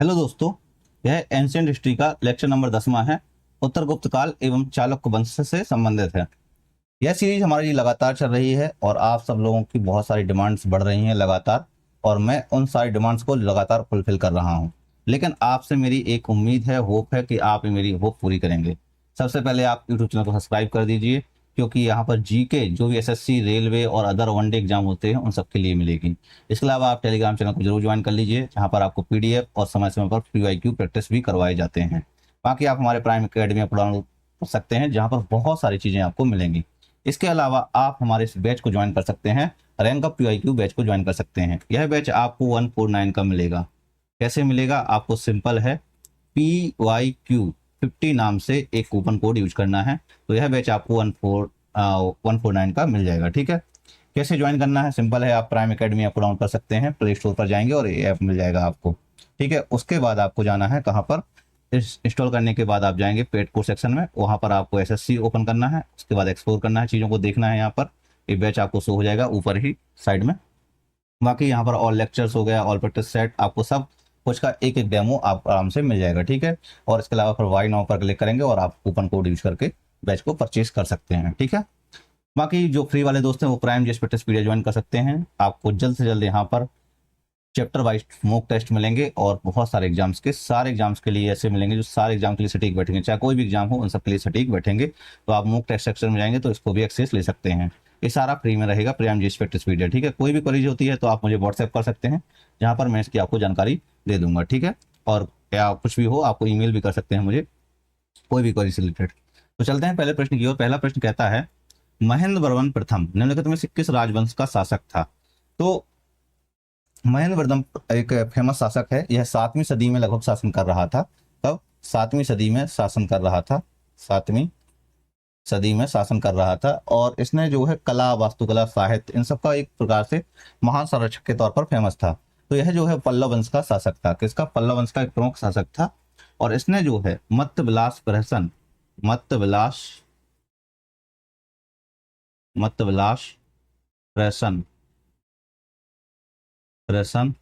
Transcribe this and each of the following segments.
Hello दोस्तों, यह ancient history का लेक्चर नंबर 10वां है। उत्तर गुप्त काल एवं चालुक्य वंश से संबंधित है। यह सीरीज हमारी लगातार चल रही है और आप सब लोगों की बहुत सारी डिमांड्स बढ़ रही हैं लगातार, और मैं उन सारी डिमांड्स को लगातार फुलफिल कर रहा हूं। लेकिन आपसे मेरी एक उम्मीद है, होप है कि आप मेरी होप पूरी करेंगे। सबसे पहले आप यूट्यूब चैनल को सब्सक्राइब कर दीजिए, क्योंकि यहाँ पर जीके जो भी एसएससी, रेलवे और अदर वनडे एग्जाम होते हैं उन सबके लिए मिलेगी। इसके अलावा आप टेलीग्राम चैनल को जरूर ज्वाइन कर लीजिए, जहाँ पर आपको पीडीएफ और समय समय पर पीवाईक्यू प्रैक्टिस भी करवाए जाते हैं। बाकी आप हमारे प्राइम एकेडमी ऐप डाउनलोड कर सकते हैं, जहाँ पर बहुत सारी चीज़ें आपको मिलेंगी। इसके अलावा आप हमारे इस बैच को ज्वाइन कर सकते हैं, रैंक अप पीवाईक्यू बैच को ज्वाइन कर सकते हैं। यह बैच आपको 149 का मिलेगा। कैसे मिलेगा? आपको सिंपल है, PYQ50 नाम से एक कूपन कोड यूज करना है, तो यह बैच आपको 149 का मिल जाएगा। ठीक है, कैसे ज्वाइन करना है? सिंपल है, आप प्राइम एकेडमी ऐप डाउनलोड कर सकते हैं, प्ले स्टोर पर जाएंगे और ये ऐप मिल जाएगा आपको। ठीक है, उसके बाद आपको जाना है कहाँ पर? इंस्टॉल करने के बाद आप जाएंगे पेड कोर्स सेक्शन में, वहाँ पर आपको एसएससी ओपन करना है, उसके बाद एक्सप्लोर करना है, चीज़ों को देखना है। यहाँ पर ये बैच आपको शो हो जाएगा ऊपर ही साइड में। बाकी यहाँ पर ऑल लेक्चर्स हो गया, ऑल प्रैक्टिस सेट, आपको सब कुछ का एक एक डेमो आप आराम से मिल जाएगा। ठीक है, और इसके अलावा फिर वाई नाउ पर क्लिक करेंगे और आप कूपन कोड यूज करके बैच को परचेज कर सकते हैं। ठीक है, बाकी जो फ्री वाले दोस्त हैं वो prime GS practice period join कर सकते हैं। आपको जल्द से जल्द यहाँ पर चैप्टर वाइज मॉक टेस्ट मिलेंगे, और बहुत सारे एग्जाम्स के, सारे एग्जाम्स के लिए ऐसे मिलेंगे जो सारे एग्जाम के लिए सटीक बैठेंगे, चाहे कोई भी एग्जाम हो उन सब के लिए सटीक बैठेंगे। तो आप मॉक टेस्ट सेक्शन में जाएंगे तो इसको भी एक्सेस ले सकते हैं। ये सारा फ्री में रहेगा, प्राइम जीएस प्रैक्टिस पीरियड। ठीक है, कोई भी क्वेरीज होती है तो आप मुझे व्हाट्सएप कर सकते हैं, जहाँ पर मैं इसकी आपको जानकारी दे दूंगा। ठीक है, और क्या कुछ भी हो आपको ईमेल भी कर सकते हैं मुझे, कोई भी क्वेरी से रिलेटेड। तो चलते हैं पहले प्रश्न की ओर। पहला प्रश्न कहता है, महेंद्र वर्मन प्रथम निम्नलिखित में से किस राजवंश का शासक था? तो महेंद्र वर्धन एक फेमस शासक है। यह 7वीं सदी में लगभग शासन कर रहा था। तब 7वीं सदी में शासन कर रहा था, 7वीं सदी में शासन कर रहा था। और इसने जो है कला, वास्तुकला, साहित्य, इन सब का एक प्रकार से महान संरक्षक के तौर पर फेमस था। तो यह जो है पल्लव वंश का शासक था। किसका? पल्लव वंश का एक प्रमुख शासक था। और इसने जो है मत्त विलास प्रहसन, मत्त विलास, मत्त विलास प्रहसन, प्रहसन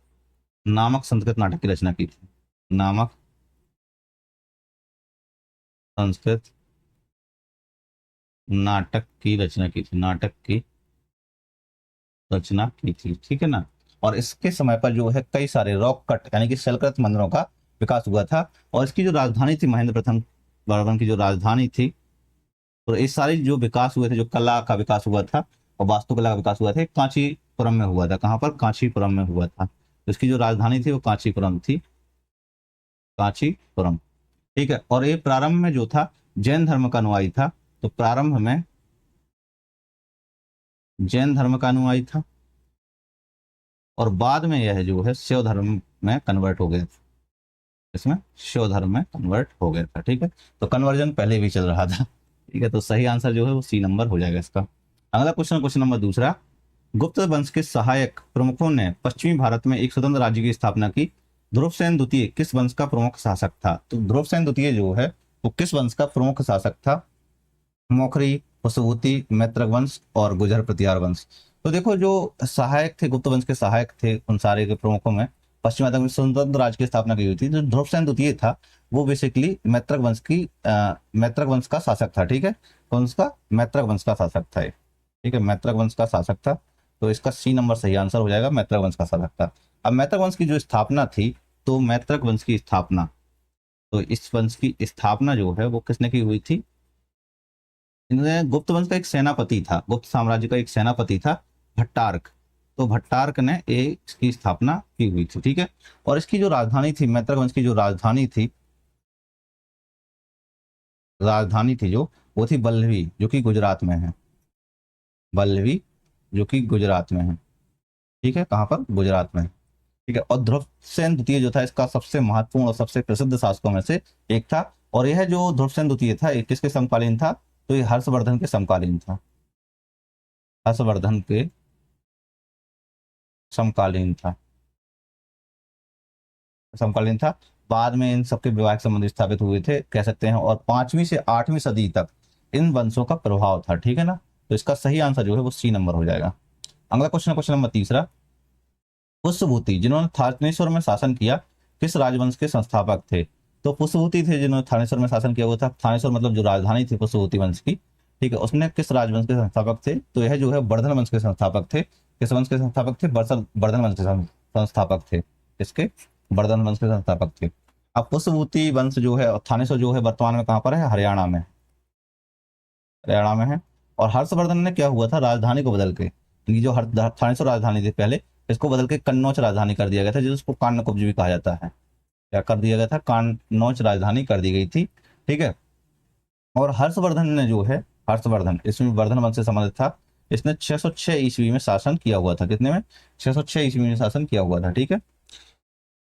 नामक संस्कृत नाटक की रचना की थी। नामक संस्कृत नाटक की रचना की थी, नाटक की रचना की थी। ठीक है ना। और इसके समय पर जो है कई सारे रॉक कट यानी कि शैलकृत मंदिरों का विकास हुआ था। और इसकी जो राजधानी थी, महेंद्र प्रथम वर्मन की जो राजधानी थी, तो इस सारी जो विकास हुए थे, जो कला का विकास हुआ था और वास्तुकला का विकास हुआ था, कांचीपुरम में हुआ था। कहाँ पर? कांचीपुरम में हुआ था। तो इसकी जो राजधानी थी वो कांचीपुरम थी, कांचीपुरम। ठीक है, और ये प्रारंभ में जो था जैन धर्म का अनुयायी था। तो प्रारंभ में जैन धर्म का अनुयायी था, और बाद में यह जो है शिव धर्म में कन्वर्ट हो गया था। इसमें शिव धर्म में कन्वर्ट हो गया था। ठीक है, तो कन्वर्जन पहले भी चल रहा था। ठीक है, तो सही आंसर जो है वो सी नंबर हो जाएगा इसका। अगला क्वेश्चन, क्वेश्चन नंबर दूसरा, गुप्त वंश के सहायक प्रमुखों ने पश्चिमी भारत में एक स्वतंत्र राज्य की स्थापना की। ध्रुवसेन द्वितीय किस वंश का प्रमुख शासक था? तो ध्रुवसेन द्वितीय जो है वो किस वंश का प्रमुख शासक था? मौखरी, वसुभूति, मैत्रक वंश और गुर्जर प्रतिहार वंश। तो देखो, जो सहायक थे, गुप्त वंश के सहायक थे, उन सारे के प्रमुखों में पश्चिम भारत में स्वतंत्र राज्य की स्थापना की हुई थी। जो ध्रुवसेन द्वितीय था वो बेसिकली मैत्रक वंश की मैत्रक वंश का शासक था। ठीक है, कौन सा? मैत्रक वंश का शासक था ये। ठीक है, मैत्रक वंश का शासक था। तो इसका सी नंबर सही आंसर हो जाएगा, मैत्रक वंश का शासक था। अब मैत्रक वंश की जो स्थापना थी, तो मैत्रक वंश की स्थापना, तो इस वंश की स्थापना जो है वो किसने की हुई थी? इन्हें गुप्त वंश का एक सेनापति था, गुप्त साम्राज्य का एक सेनापति था, भट्टार्क। तो भट्टार्क ने इसकी स्थापना की हुई थी। ठीक है, और इसकी जो राजधानी थी, मैत्रक वंश की जो राजधानी थी, जो वो थी बल्लवी, जो कि गुजरात में है। बल्लवी, जो कि गुजरात में है। ठीक है, कहाँ पर? गुजरात में है। ठीक है, और ध्रुवसेन द्वितीय जो था इसका सबसे महत्वपूर्ण और सबसे प्रसिद्ध शासकों में से एक था। और यह जो ध्रुवसेन द्वितीय था ये किसके समकालीन था? तो ये हर्षवर्धन के समकालीन था, हर्षवर्धन के समकालीन था, समकालीन था। बाद में इन सबके विवाह संबंध स्थापित हुए थे, कह सकते हैं। और 5वीं से 8वीं सदी तक इन वंशों का प्रभाव था। ठीक है ना, तो इसका सही आंसर जो है वो सी नंबर हो जाएगा। अगला क्वेश्चन, क्वेश्चन नंबर तीसरा, पुष्यभूति जिन्होंने थानेश्वर में शासन किया, किस राजवंश के संस्थापक थे? तो पुष्पवती थे जिन्होंने थानेश्वर में शासन किया हुआ था। थानेश्वर मतलब जो राजधानी थी पुष्पवती वंश की, ठीक है, उसने किस राजवंश के संस्थापक थे? तो यह जो है वर्धन वंश के संस्थापक थे। किस वंश के संस्थापक थे? वर्धन वंश के संस्थापक थे। किसके? वर्धन वंश के संस्थापक थे। अब पुष्पवती वंश जो है और थानेश्वर जो है वर्तमान में कहाँ पर है? हरियाणा में, हरियाणा में है। और हर्षवर्धन ने क्या हुआ था, राजधानी को बदल के, ये जो थानेश्वर राजधानी थी पहले, इसको बदल के कन्नौज राजधानी कर दिया गया था, जिसको कान्यकुब्ज भी कहा जाता है। क्या कर दिया गया था? कन्नौज राजधानी कर दी गई थी, ठीक है। और हर्षवर्धन ने जो है, हर्षवर्धन इसमें वर्धन वंश से संबंधित था। इसने 606 ईस्वी में शासन किया हुआ था। कितने में? 606 ईस्वी में शासन किया हुआ था, ठीक है।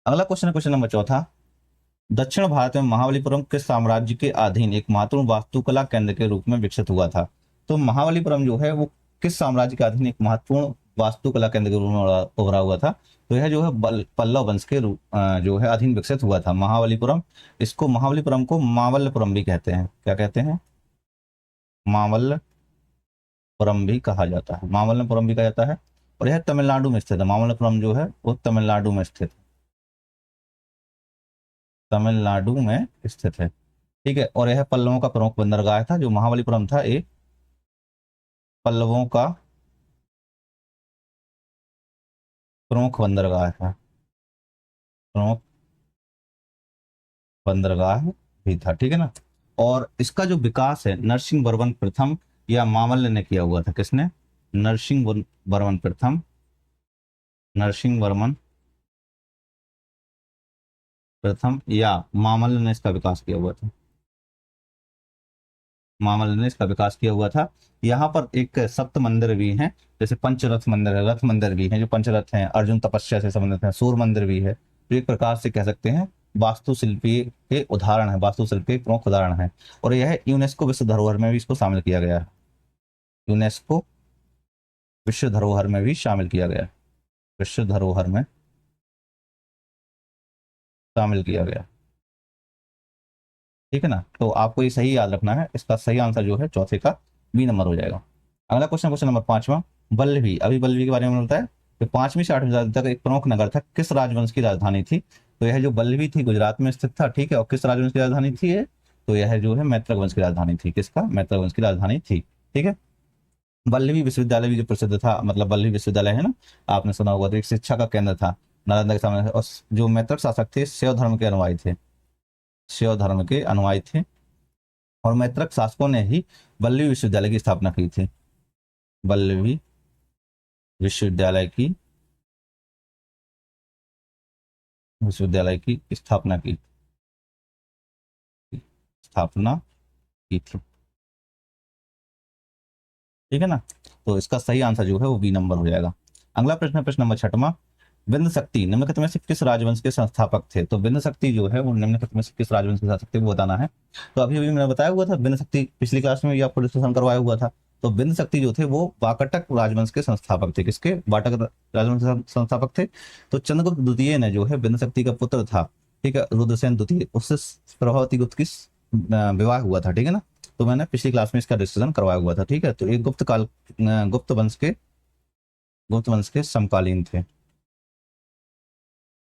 अगला क्वेश्चन है क्वेश्चन नंबर चौथा। दक्षिण भारत में महाबलीपुरम किस साम्राज्य के अधीन एक महत्वपूर्ण वास्तुकला केंद्र के रूप में विकसित हुआ था? तो महाबलीपुरम जो है वो किस साम्राज्य के अधीन एक महत्वपूर्ण वास्तुकला केंद्र के रूप में उभरा हुआ था? तो यह जो है पल्लव वंश के रूप जो है अधीन विकसित हुआ था महाबलीपुरम। इसको महाबलीपुरम को मामल्लपुरम भी कहते हैं। क्या कहते हैं? मामल्लपुरम भी कहा जाता है, मामल्लपुरम भी कहा जाता है। और यह तमिलनाडु में स्थित है। मामल्लपुरम जो है वो तमिलनाडु में स्थित है, तमिलनाडु में स्थित है, ठीक है। और यह पल्लवों का प्रमुख बंदरगाह था। जो महाबलीपुरम था एक पल्लवों का प्रमुख बंदरगाह था, प्रमुख बंदरगाह भी था, ठीक है ना। और इसका जो विकास है नरसिंह वर्मन प्रथम या मामल्ल ने किया हुआ था। किसने? नरसिंह वर्मन प्रथम, नरसिंह वर्मन प्रथम या मामल्ल ने इसका विकास किया हुआ था। मामल्ल ने इसका विकास किया हुआ था। यहाँ पर एक सप्त मंदिर भी हैं, जैसे पंचरथ मंदिर है, रथ मंदिर भी हैं जो पंचरथ हैं, अर्जुन तपस्या से संबंधित है, सूर्य मंदिर भी है। तो एक प्रकार से कह सकते हैं वास्तुशिल्पी के उदाहरण है, वास्तुशिल्प के प्रमुख उदाहरण है। और यह यूनेस्को विश्व धरोहर में भी इसको शामिल किया गया है। यूनेस्को विश्व धरोहर में भी शामिल किया गया है, विश्व धरोहर में शामिल किया गया, ठीक है ना। तो आपको ये सही याद रखना है। इसका सही आंसर जो है चौथे का बी नंबर हो जाएगा। अगला क्वेश्चन, क्वेश्चन नंबर पांचवा। बल्लभी, अभी बल्लभी के बारे में बताया कि 5वीं से 8वीं शताब्दी तक एक प्रमुख नगर था, किस राजवंश की राजधानी थी? तो यह जो बल्लभी थी गुजरात में स्थित था, ठीक है। और किस राजवंश की राजधानी थी ये? तो यह जो है मैत्रक वंश की राजधानी थी। किसका? मैत्रक वंश की राजधानी थी, ठीक है। बल्लभी विश्वविद्यालय भी जो प्रसिद्ध था, मतलब बल्लभी विश्वविद्यालय है ना, आपने सुना होगा, तो एक शिक्षा का केंद्र था नालंदा के सामने। और जो मैत्रक शासक थे शैव धर्म के अनुयायी थे, शैव धर्म के अनुयायी थे। और मैत्रक शासकों ने ही बल्लभी विश्वविद्यालय की स्थापना की थी। बल्लभी विश्वविद्यालय की स्थापना की, स्थापना की थी, ठीक है ना। तो इसका सही आंसर जो है वो बी नंबर हो जाएगा। अगला प्रश्न, प्रश्न नंबर छठवां। बिंद शक्ति निम्नलिखित में से किस राजवंश के संस्थापक थे? तो बिंद शक्ति जो है वो निम्नलिखित में से किस राजवंश के संस्थापक थे वो बताना है। तो अभी अभी मैंने बताया हुआ था, बिंद शक्ति पिछली क्लास में भी आपको डिस्कशन करवाया हुआ था। तो बिंद शक्ति जो थे वो वाकाटक राजवंश के संस्थापक थे। किसके? वाकाटक राजवंश के संस्थापक थे। तो चंद्रगुप्त द्वितीय ने जो है बिंद शक्ति का पुत्र था, ठीक है, रुद्रसेन द्वितीय, उससे प्रभावती गुप्त की विवाह हुआ था, ठीक है ना। तो मैंने पिछली क्लास में इसका डिस्कशन करवाया हुआ था, ठीक है। तो एक गुप्त वंश के समकालीन थे,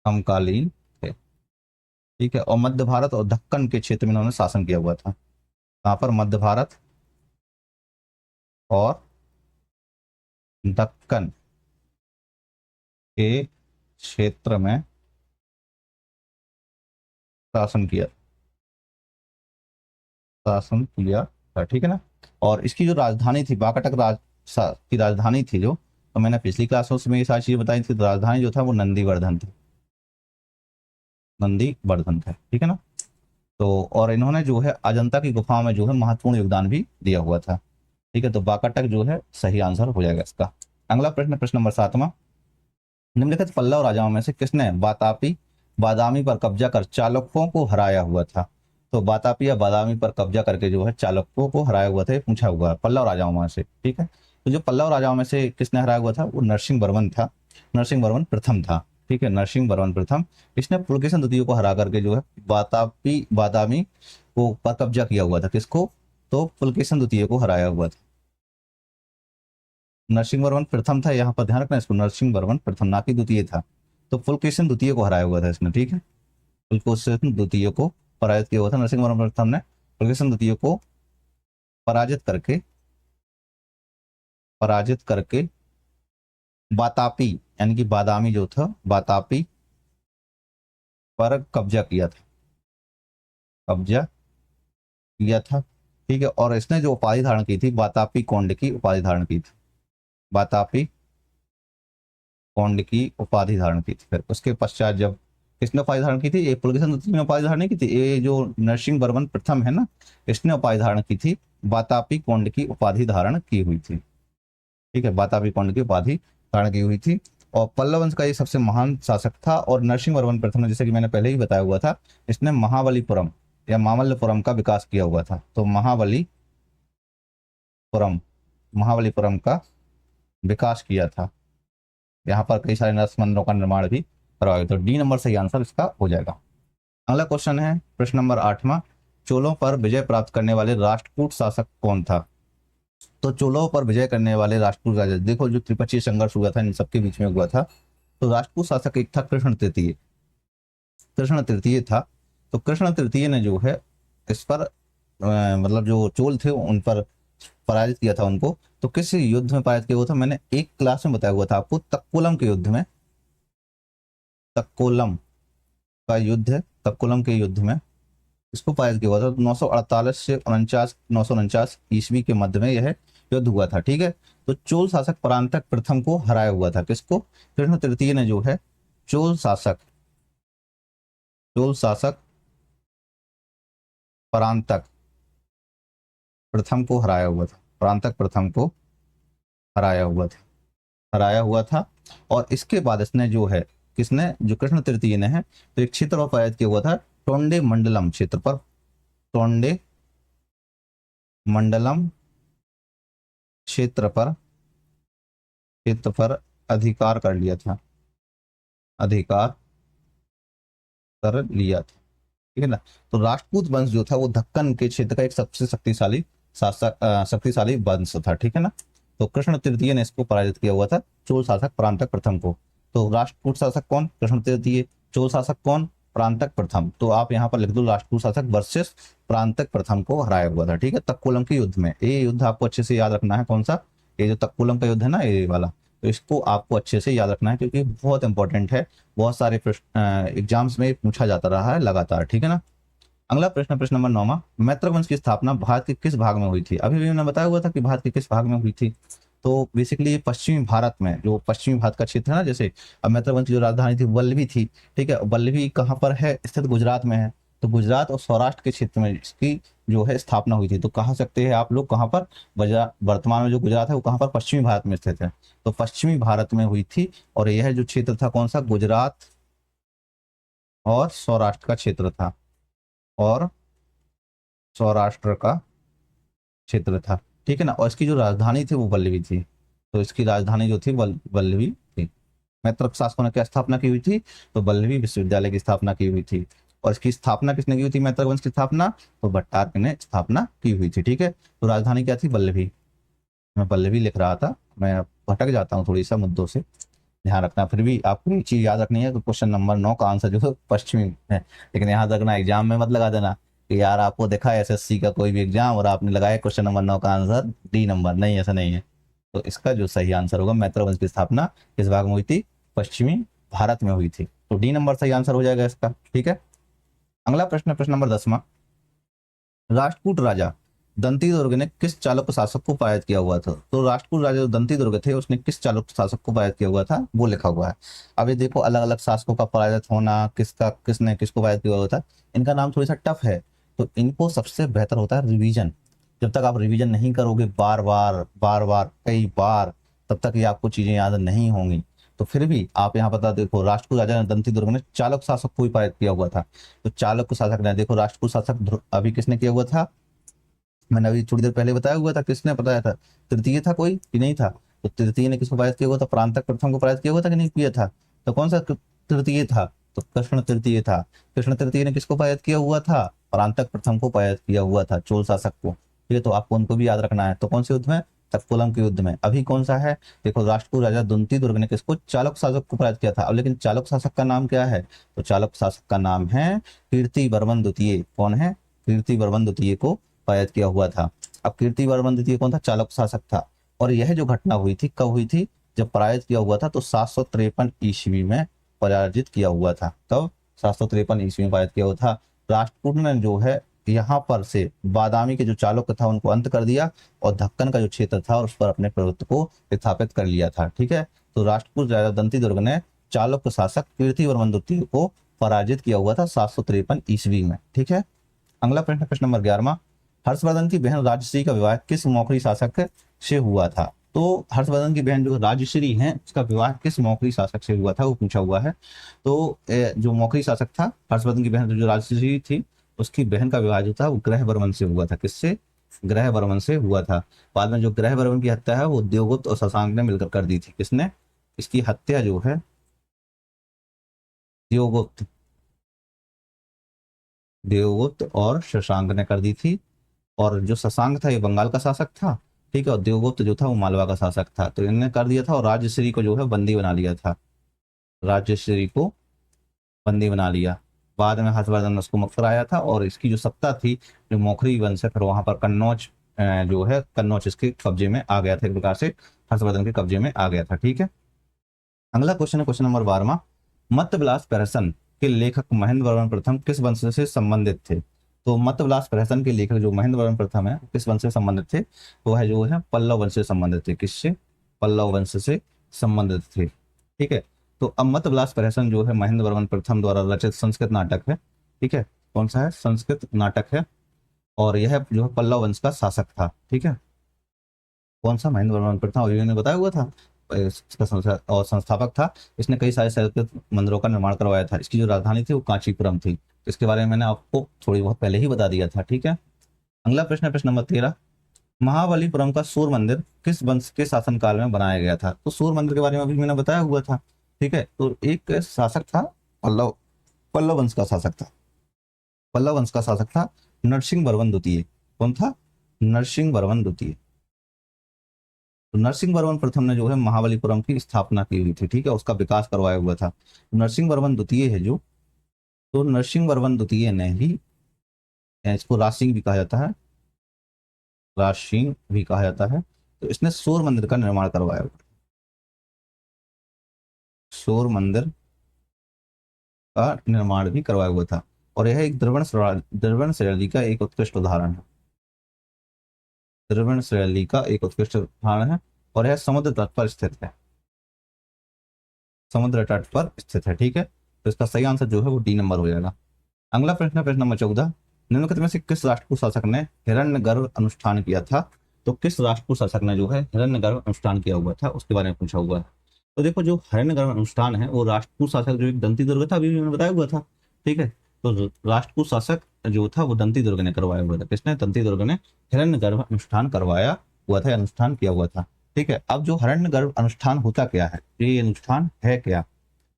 समकालीन थे, ठीक है। और मध्य भारत और दक्कन के क्षेत्र में इन्होंने शासन किया हुआ था। कहाँ पर? मध्य भारत और दक्कन के क्षेत्र में शासन किया, शासन किया था, ठीक है ना। और इसकी जो राजधानी थी वाकाटक की राजधानी थी जो, तो मैंने पिछली क्लास में ये सारी चीजें बताई थी। तो राजधानी जो था वो नंदीवर्धन थी, नंदीवर्धन था, ठीक है ना। तो और इन्होंने जो है अजंता की गुफाओं में जो है महत्वपूर्ण योगदान भी दिया हुआ था, ठीक है। तो वाकाटक जो है सही आंसर हो जाएगा इसका। अगला प्रश्न, प्रश्न नंबर सातवां। निम्नलिखित पल्लव राजाओं में से किसने वातापी बादामी पर कब्जा कर चालुक्यों को हराया हुआ था? तो वातापी या बादामी पर कब्जा करके जो है चालुक्यों को हराया हुआ था, ये पूछा हुआ है पल्लव राजाओं में से, ठीक है। तो जो पल्लव राजाओं में से किसने हराया हुआ था? वो नरसिंह वर्मन था, नरसिंह वर्मन प्रथम था, ठीक है, नरसिंह वर्मन प्रथम। इसने पुलकेशन द्वितीय को हरा करके जो है वातापी बादामी को पर कब्जा किया हुआ था। किसको? तो पुलकेशन द्वितीय को हराया हुआ था। नरसिंह वर्मन प्रथम था, यहाँ पर ध्यान रखना इसको, नरसिंह वर्मन प्रथम ना कि द्वितीय था। तो पुलकेशन द्वितीय को हराया हुआ था इसने, ठीक है। पुलकेशिन द्वितीय को पराजित किया हुआ था। नरसिंह वर्मा प्रथम ने पुलकेशिन द्वितीय को पराजित करके बातापी यानी कि बादामी जो था, बातापी पर कब्जा किया था। ठीक है, और इसने जो उपाधि धारण की थी, बातापी कोंड की उपाधि धारण की थी, बातापी कोंड की उपाधि धारण की थी। फिर उसके पश्चात जब किसने उपाधि धारण की थी, ये पुलकेशिन द्वितीय ने उपाधि धारण नहीं की थी, ये जो नरसिंह वर्मन प्रथम है ना, इसने उपाधि धारण की थी, बातापी कोंड की उपाधि धारण की हुई थी। ठीक है, बातापी कोंड की उपाधि धारण की हुई थी। और पल्लव वंश का ये सबसे महान शासक था। और नरसिंह वर्मन प्रथम ने, जैसे कि मैंने पहले ही बताया हुआ था, इसने महाबलीपुरम या मामल्लपुरम का विकास किया हुआ था। तो महाबलीपुरम का विकास किया था। यहाँ पर कई सारे नर्स मंदिरों का निर्माण भी करवाया। तो डी नंबर सही आंसर इसका हो जाएगा। अगला क्वेश्चन है प्रश्न नंबर 8वां, चोलों पर विजय प्राप्त करने वाले राष्ट्रकूट शासक कौन था। तो चोलों पर विजय करने वाले राष्ट्रकूट राजा, देखो जो त्रिपक्षीय संघर्ष हुआ था इन सबके बीच में हुआ था। तो राष्ट्रकूट शासक एक था कृष्ण तृतीय था। तो कृष्ण तृतीय ने जो है इस पर मतलब जो चोल थे उन पर पराजित किया था उनको। तो किस युद्ध में पराजित किया हुआ था, मैंने एक क्लास में बताया हुआ था आपको, तक्कोलम के युद्ध में। तक्कोलम के युद्ध में इसको पराजित किया हुआ था। 948 से 949 ईस्वी के मध्य में यह युद्ध हुआ था। ठीक है, तो चोल शासक परांतक प्रथम को हराया हुआ था। किसको, कृष्ण तृतीय ने जो है चोल शासक परांतक प्रथम को हराया हुआ था। और इसके बाद इसने जो है, किसने, जो कृष्ण तृतीय ने है, तो एक क्षेत्र पर पराजित किया हुआ था, टोंडे मंडलम क्षेत्र पर। टोंडे मंडलम क्षेत्र पर अधिकार कर लिया था। ठीक है ना। तो राजपूत वंश जो था वो दक्कन के क्षेत्र का एक सबसे शक्तिशाली वंश था। ठीक है ना। तो कृष्ण तृतीय ने इसको पराजित किया हुआ था, चोल शासक परांतक प्रथम को। तो राष्ट्रकूट शासक कौन, कृष्ण तृतीय। चोल शासक कौन, प्रांतक प्रथम। तो आप यहाँ पर लिख दो राष्ट्रकूट शासक वर्सेस प्रांतक प्रथम को हराया हुआ था। ठीक है, तक्कोलम के युद्ध में। ये युद्ध आपको अच्छे से याद रखना है। कौन सा, ये जो तक्कोलम का युद्ध है ना, ये वाला। तो इसको आपको अच्छे से याद रखना है क्योंकि बहुत इंपॉर्टेंट है, बहुत सारे एग्जाम्स में पूछा जाता रहा है लगातार। ठीक है ना। अगला प्रश्न, प्रश्न नंबर 9वां, मैत्रक वंश की स्थापना भारत के किस भाग में हुई थी। अभी भी मैंने बताया हुआ था कि भारत के किस भाग में हुई थी। तो बेसिकली पश्चिमी भारत में, जो पश्चिमी भारत का क्षेत्र है ना, जैसे अब मैत्रक वंश की जो राजधानी थी वल्लभी थी। ठीक है, वल्लभी कहाँ पर है स्थित, गुजरात में है। तो गुजरात और सौराष्ट्र के क्षेत्र में इसकी जो है स्थापना हुई थी। तो कह सकते हैं आप लोग कहाँ पर, वर्तमान में जो गुजरात है वो कहाँ पर, पश्चिमी भारत में स्थित है। तो पश्चिमी भारत में हुई थी। और यह जो क्षेत्र था कौन सा, गुजरात और सौराष्ट्र का क्षेत्र था। और सौराष्ट्र का क्षेत्र था। ठीक है ना। और इसकी जो राजधानी थी वो वल्लभी थी। तो इसकी राजधानी जो थी वल्लभी थी। मैत्रक शासकों ने क्या स्थापना की हुई थी, तो वल्लभी विश्वविद्यालय की स्थापना की हुई थी। और इसकी स्थापना किसने की हुई थी, मैत्रक वंश की स्थापना, तो भट्टारक ने स्थापना की हुई थी। ठीक है, तो राजधानी क्या थी, वल्लभी। मैं वल्लभी लिख रहा था, मैं भटक जाता हूँ थोड़ी सा मुद्दों से, ध्यान रखना। फिर भी आपको एक चीज याद रखनी है कि क्वेश्चन नंबर 9 का आंसर जो है पश्चिमी है। लेकिन यहाँ तक ना एग्जाम में मत लगा देना कि यार आपको देखा एसएससी का कोई भी एग्जाम और आपने लगाया क्वेश्चन नंबर 9 का आंसर डी नंबर। नहीं, ऐसा नहीं है। तो इसका जो सही आंसर होगा, मैत्रक वंश की स्थापना किस भाग में हुई थी, पश्चिमी भारत में हुई थी। तो डी नंबर सही आंसर हो जाएगा इसका। ठीक है। अगला प्रश्न, प्रश्न नंबर 10वां, राष्ट्रकूट राजा दंती दुर्ग ने किस चालुक्य शासक को पराजित किया हुआ था। तो राष्ट्रकूट राजा जो दंती दुर्ग थे उसने किस चालुक्य शासक को पराजित किया हुआ था, वो लिखा हुआ है। अब ये देखो, अलग अलग शासकों का पराजित होना, किसने किसको पराजित किया हुआ था, इनका नाम थोड़ी सा टफ है। तो इनको सबसे बेहतर होता है रिवीजन। जब तक आप रिवीजन नहीं करोगे बार बार कई बार, तब तक ये आपको चीजें याद नहीं होंगी। तो फिर भी आप यहाँ पता देखो, राष्ट्रकूट राजा ने दंती दुर्ग ने चालुक्य शासक को ही पराजित किया हुआ था। तो चालुक्य शासक ने, देखो राष्ट्रकूट शासक अभी किसने किया हुआ था, मैंने अभी थोड़ी देर पहले बताया हुआ था, किसने बताया था, तृतीय था कोई कि नहीं था। तो तृतीय ने किसको पराजित किया हुआ था, प्रांतक प्रथम को पराजित किया हुआ था कि नहीं किया था। तो कौन सा तृतीय था, तो कृष्ण तृतीय था। कृष्ण तृतीय ने किसको पराजित किया हुआ था, प्रांतक प्रथम को पराजित किया हुआ था, चोल शासक को। ठीक है, तो आपको उनको भी याद रखना है। तो कौन से युद्ध में, तक्षकुलम के युद्ध में। अभी कौन सा है, देखो राष्ट्रकूट राजा दुंती दुर्ग ने किसको, चालुक्य शासक को पराजित किया था। अब लेकिन चालुक्य शासक का नाम क्या है, तो चालुक्य शासक का नाम है कीर्ति वर्मन द्वितीय। कौन है, कीर्ति वर्मन द्वितीय को पराजित किया हुआ था। अब कीर्ति वर्मन द्वितीय कौन था, चालुक्य शासक था। और यह जो घटना हुई थी कब हुई थी, जब पराजित किया हुआ था तो 753 ईस्वी में पराजित किया हुआ था। कब, 753 ईस्वी में पराजित किया हुआ था। राष्ट्रकूट ने जो है यहाँ पर से बादामी के जो चालुक्य था उनको अंत कर दिया और दक्कन का जो क्षेत्र था उस पर अपने प्रभुत्व को स्थापित कर लिया था। ठीक है, तो राष्ट्रकूट राजा दंती दुर्ग ने चालुक्य शासक कीर्तिवर्मन द्वितीय को पराजित किया हुआ था 753 ईस्वी में। ठीक है, अगला प्रश्न, प्रश्न नंबर 11वां, हर्षवर्धन की बहन राजश्री का विवाह किस मौखरी शासक से हुआ था। तो हर्षवर्धन की बहन जो राजश्री है उसका विवाह किस मौखरी शासक से हुआ था, वो पूछा हुआ है। तो जो मौखरी शासक था, हर्षवर्धन की बहन जो राजश्री थी, उसकी बहन का विवाह जो था वो ग्रहवर्मन से हुआ था। किससे, ग्रहवर्मन से हुआ था। बाद में जो ग्रहवर्मन की हत्या है वो देवगुप्त और शशांक ने मिलकर कर दी थी। किसने, इसकी हत्या जो है देवगुप्त, देवगुप्त और शशांक ने कर दी थी। और जो शशांक था ये बंगाल का शासक था, ठीक है, और देवगुप्त जो था वो मालवा का शासक था। तो इन्होंने कर दिया था और राजश्री को जो है बंदी बना लिया था, राजश्री को बंदी बना लिया। बाद में हर्षवर्धन ने उसको मुक्त कराया था और इसकी जो सत्ता थी जो मौखरी वंश है, फिर वहां पर कन्नौज जो है कन्नौज इसके कब्जे में आ गया था, एक प्रकार से हर्षवर्धन के कब्जे में आ गया था। ठीक है, अगला क्वेश्चन है क्वेश्चन नंबर 12वां, मत्तविलास प्रहसन के लेखक महेंद्र वर्मन प्रथम किस वंश से संबंधित थे। तो मत्तविलास प्रहसन के लेखक जो महेंद्र वर्मन प्रथम है किस वंश से संबंधित थे, वो है जो है पल्लव वंश से संबंधित थे। किससे, पल्लव वंश से संबंधित थे। ठीक है, तो अब मत्तविलास प्रहसन जो है महेंद्र वर्मन प्रथम द्वारा रचित संस्कृत नाटक है। ठीक है, कौन सा है, संस्कृत नाटक है। और यह जो है पल्लव वंश का शासक था। ठीक है, कौन सा, महेंद्र वर्मन प्रथम, ने बताया हुआ था इसका और संस्थापक था। इसने कई सारे संस्कृत मंदिरों का निर्माण करवाया था। इसकी जो राजधानी थी वो कांचीपुरम थी। इसके बारे में मैंने आपको थोड़ी बहुत पहले ही बता दिया था। ठीक है, अगला प्रश्न है प्रश्न नंबर 13, महाबलीपुरम का सूर्य मंदिर किस वंश के शासनकाल में बनाया गया था। तो सूर्य मंदिर के बारे में अभी मैंने बताया हुआ था। ठीक है, तो एक शासक था पल्लव, पल्लव वंश का शासक था, पल्लव वंश का शासक था नरसिंह वर्मन द्वितीय। कौन था, नरसिंह वर्मन द्वितीय। तो नरसिंह वर्मन प्रथम ने जो है महाबलीपुरम की स्थापना की हुई थी। ठीक है, उसका विकास करवाया हुआ था। नरसिंह वर्मन द्वितीय है जो, तो नरसिंह वर्मन द्वितीय ने ही, इसको राजसिंह भी कहा जाता है, राजसिंह भी कहा जाता है, तो इसने सूर्य मंदिर का निर्माण करवाया हुआ, सूर्य मंदिर का निर्माण भी करवाया हुआ था। और यह एक द्रविड़ शैली का एक उत्कृष्ट उदाहरण है, द्रविड़ शैली का एक उत्कृष्ट उदाहरण है। और यह समुद्र तट पर स्थित है, समुद्र तट पर स्थित है। ठीक है, तो इसका सही आंसर जो है वो डी नंबर हो जाएगा। अगला प्रश्न है प्रश्न नंबर 14, निम्नलिखित में से किस राष्ट्रकूट शासक ने हिरण्यगर्भ अनुष्ठान किया था। तो किस राष्ट्रकूट शासक ने जो है हिरण्यगर्भ अनुष्ठान किया हुआ था उसके बारे में पूछा हुआ है। तो देखो जो हिरण्यगर्भ अनुष्ठान है वो राष्ट्रकूट शासक जो एक दंती दुर्ग था, अभी मैंने बताया हुआ था। ठीक है, तो राष्ट्रकूट शासक जो था वो दंती दुर्ग ने करवाया हुआ था। किसने, दंती दुर्ग ने हिरण्यगर्भ अनुष्ठान करवाया हुआ था, अनुष्ठान किया हुआ था। ठीक है, अब जो हिरण्यगर्भ अनुष्ठान होता क्या है, ये अनुष्ठान है क्या,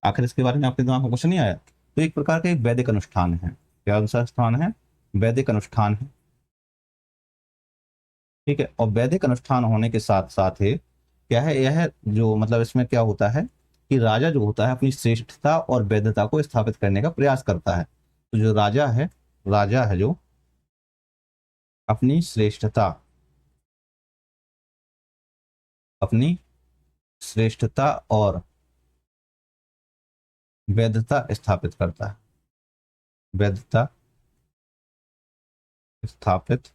आखिर इसके बारे में आपके दिमाग में क्वेश्चन नहीं आया। तो एक प्रकार का एक वैदिक अनुष्ठान है। क्या अनुष्ठान है, वैदिक अनुष्ठान है। ठीक है, और वैदिक अनुष्ठान होने के साथ साथ ही क्या है, यह जो मतलब इसमें क्या होता है कि राजा जो होता है अपनी श्रेष्ठता और वैधता को स्थापित करने का प्रयास करता है। तो जो राजा है, राजा है जो अपनी श्रेष्ठता, अपनी श्रेष्ठता और वैधता स्थापित करता है, वैधता स्थापित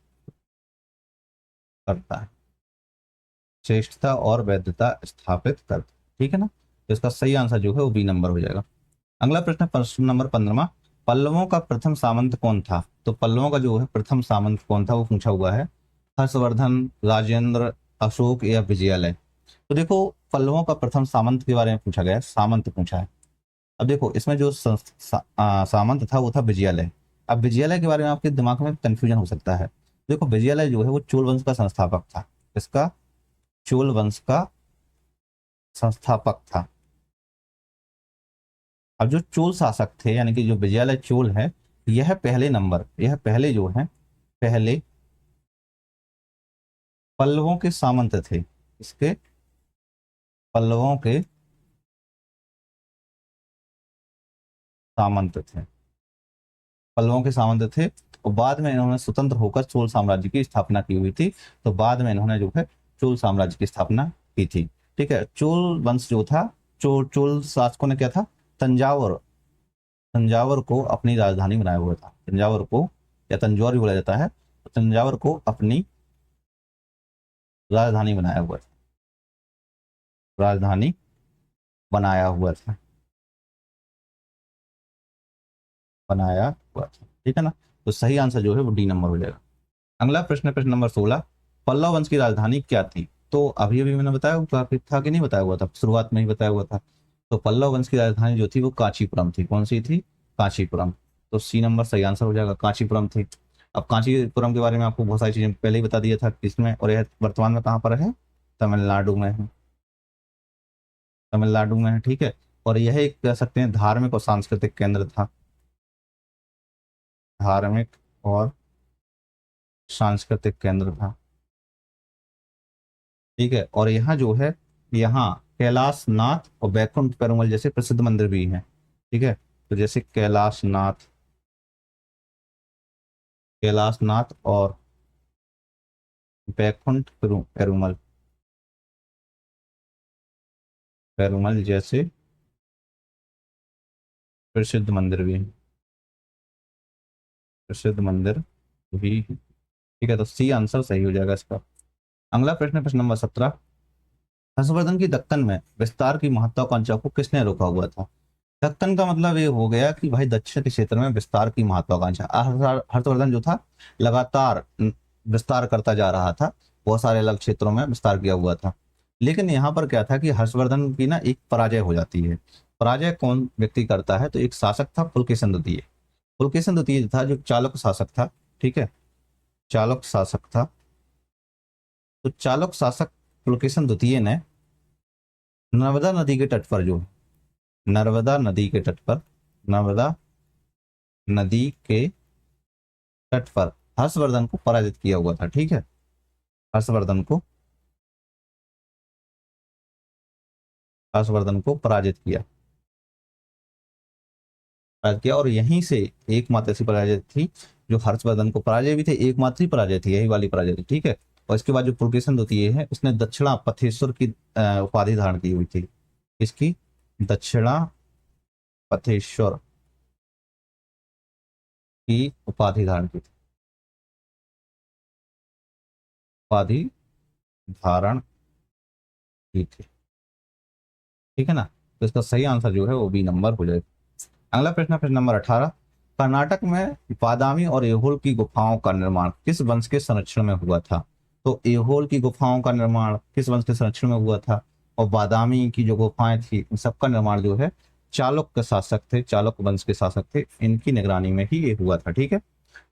करता है, श्रेष्ठता और वैधता स्थापित करता है। ठीक है ना, तो इसका सही आंसर जो है वो बी नंबर हो जाएगा। अगला प्रश्न प्रश्न नंबर 15वां, पल्लवों का प्रथम सामंत कौन था। तो पल्लवों का जो है प्रथम सामंत कौन था वो पूछा हुआ है, हर्षवर्धन, राजेंद्र, अशोक या विजयालय। तो देखो पल्लवों का प्रथम सामंत के बारे में पूछा गया है, सामंत पूछा है। अब देखो इसमें जो सामंत था वो था विजयालय। अब विजयालय के बारे में आपके दिमाग में कंफ्यूजन हो सकता है। देखो विजयालय जो है वो चोल वंश का संस्थापक था। इसका, चोल वंश का संस्थापक था। अब जो चोल शासक थे यानी कि जो विजयालय चोल है, यह पहले नंबर, यह पहले जो है, पहले पल्लवों के सामंत थे, इसके पल्लवों के सामंत थे, पल्लवों के सामंत थे। और बाद में इन्होंने स्वतंत्र होकर चोल साम्राज्य की स्थापना की हुई थी। तो बाद में इन्होंने जो है चोल साम्राज्य की स्थापना की थी। ठीक है, चोल वंश जो था, चोल शासकों ने क्या था, तंजावर, तंजावर को अपनी राजधानी बनाया हुआ था। तंजावर को, या तंजौर भी बोला जाता है, तो तंजावर को अपनी राजधानी बनाया हुआ था, राजधानी बनाया हुआ था, बनाया हुआ था। ठीक है ना, तो सही आंसर जो है वो डी नंबर हो जाएगा। अगला प्रश्न, प्रश्न नंबर 16, पल्लव वंश की राजधानी क्या थी? तो अभी अभी मैंने बताया हुआ था कि नहीं बताया हुआ था, शुरुआत में ही बताया हुआ था। तो पल्लव वंश की राजधानी जो थी वो कांचीपुरम थी। कौन सी थी? कांचीपुरम। तो सी नंबर सही आंसर हो जाएगा, कांचीपुरम थी। अब कांचीपुरम के बारे में आपको बहुत सारी चीजें पहले ही बता दिया था किसमें, और यह वर्तमान में कहाँ पर है? तमिलनाडु में है, तमिलनाडु में है। ठीक है, और यह एक कह सकते हैं धार्मिक और सांस्कृतिक केंद्र था, धार्मिक और सांस्कृतिक केंद्र था। ठीक है, और यहाँ जो है, यहाँ कैलाश नाथ और बैकुंठ पेरुमल जैसे प्रसिद्ध मंदिर भी हैं। ठीक है, तो जैसे कैलाश नाथ, कैलाश नाथ और बैकुंठ पेरुमल, पेरुमल जैसे प्रसिद्ध मंदिर भी हैं, प्रसिद्ध मंदिर भी हैं। ठीक है, तो सी आंसर सही हो जाएगा इसका। अगला प्रश्न, प्रश्न नंबर 17, हर्षवर्धन की दक्कन में विस्तार की महत्वाकांक्षा को किसने रोका हुआ था? दक्कन का मतलब ये हो गया कि भाई दक्षिण के क्षेत्र में विस्तार की महत्वाकांक्षा, हर्षवर्धन जो था लगातार विस्तार करता जा रहा था, बहुत सारे अलग क्षेत्रों में विस्तार किया हुआ था। लेकिन यहाँ पर क्या था कि हर्षवर्धन की ना एक पराजय हो जाती है। पराजय कौन व्यक्ति करता है? तो एक शासक था पुलकेशिन द्वितीय। पुलकेशिन द्वितीय था जो चालुक्य शासक था। ठीक है, चालुक्य शासक था। तो चालुक्य शासक पुलकेशिन द्वितीय ने नर्मदा नदी के तट पर, जो नर्मदा नदी के तट पर, नर्मदा नदी के तट पर हर्षवर्धन को पराजित किया हुआ था। ठीक है, हर्षवर्धन को, हर्षवर्धन को पराजित किया, पराजित किया। और यहीं से एकमात्र ऐसी पराजय थी जो हर्षवर्धन को पराजय भी थे, एकमात्र ही पराजय थी, यही वाली पराजय थी। ठीक है, और इसके बाद जो पुलकेशिन द्वितीय है उसने दक्षिणा पथेश्वर की उपाधि धारण की हुई थी। इसकी दक्षिणा पथेश्वर की उपाधि धारण की थी, उपाधि धारण की थी। ठीक है ना, तो इसका सही आंसर जो है वो बी नंबर हो जाएगा। अगला प्रश्न, प्रश्न नंबर 18, कर्नाटक में बादामी और ऐहोल की गुफाओं का निर्माण किस वंश के संरक्षण में हुआ था? तो ऐहोल की गुफाओं का निर्माण किस वंश के संरक्षण में हुआ था? और बादामी की जो गुफाएं थी उन सबका निर्माण जो है चालुक्य शासक थे, चालुक्य वंश के शासक थे, इनकी निगरानी में ही ये हुआ था। ठीक है,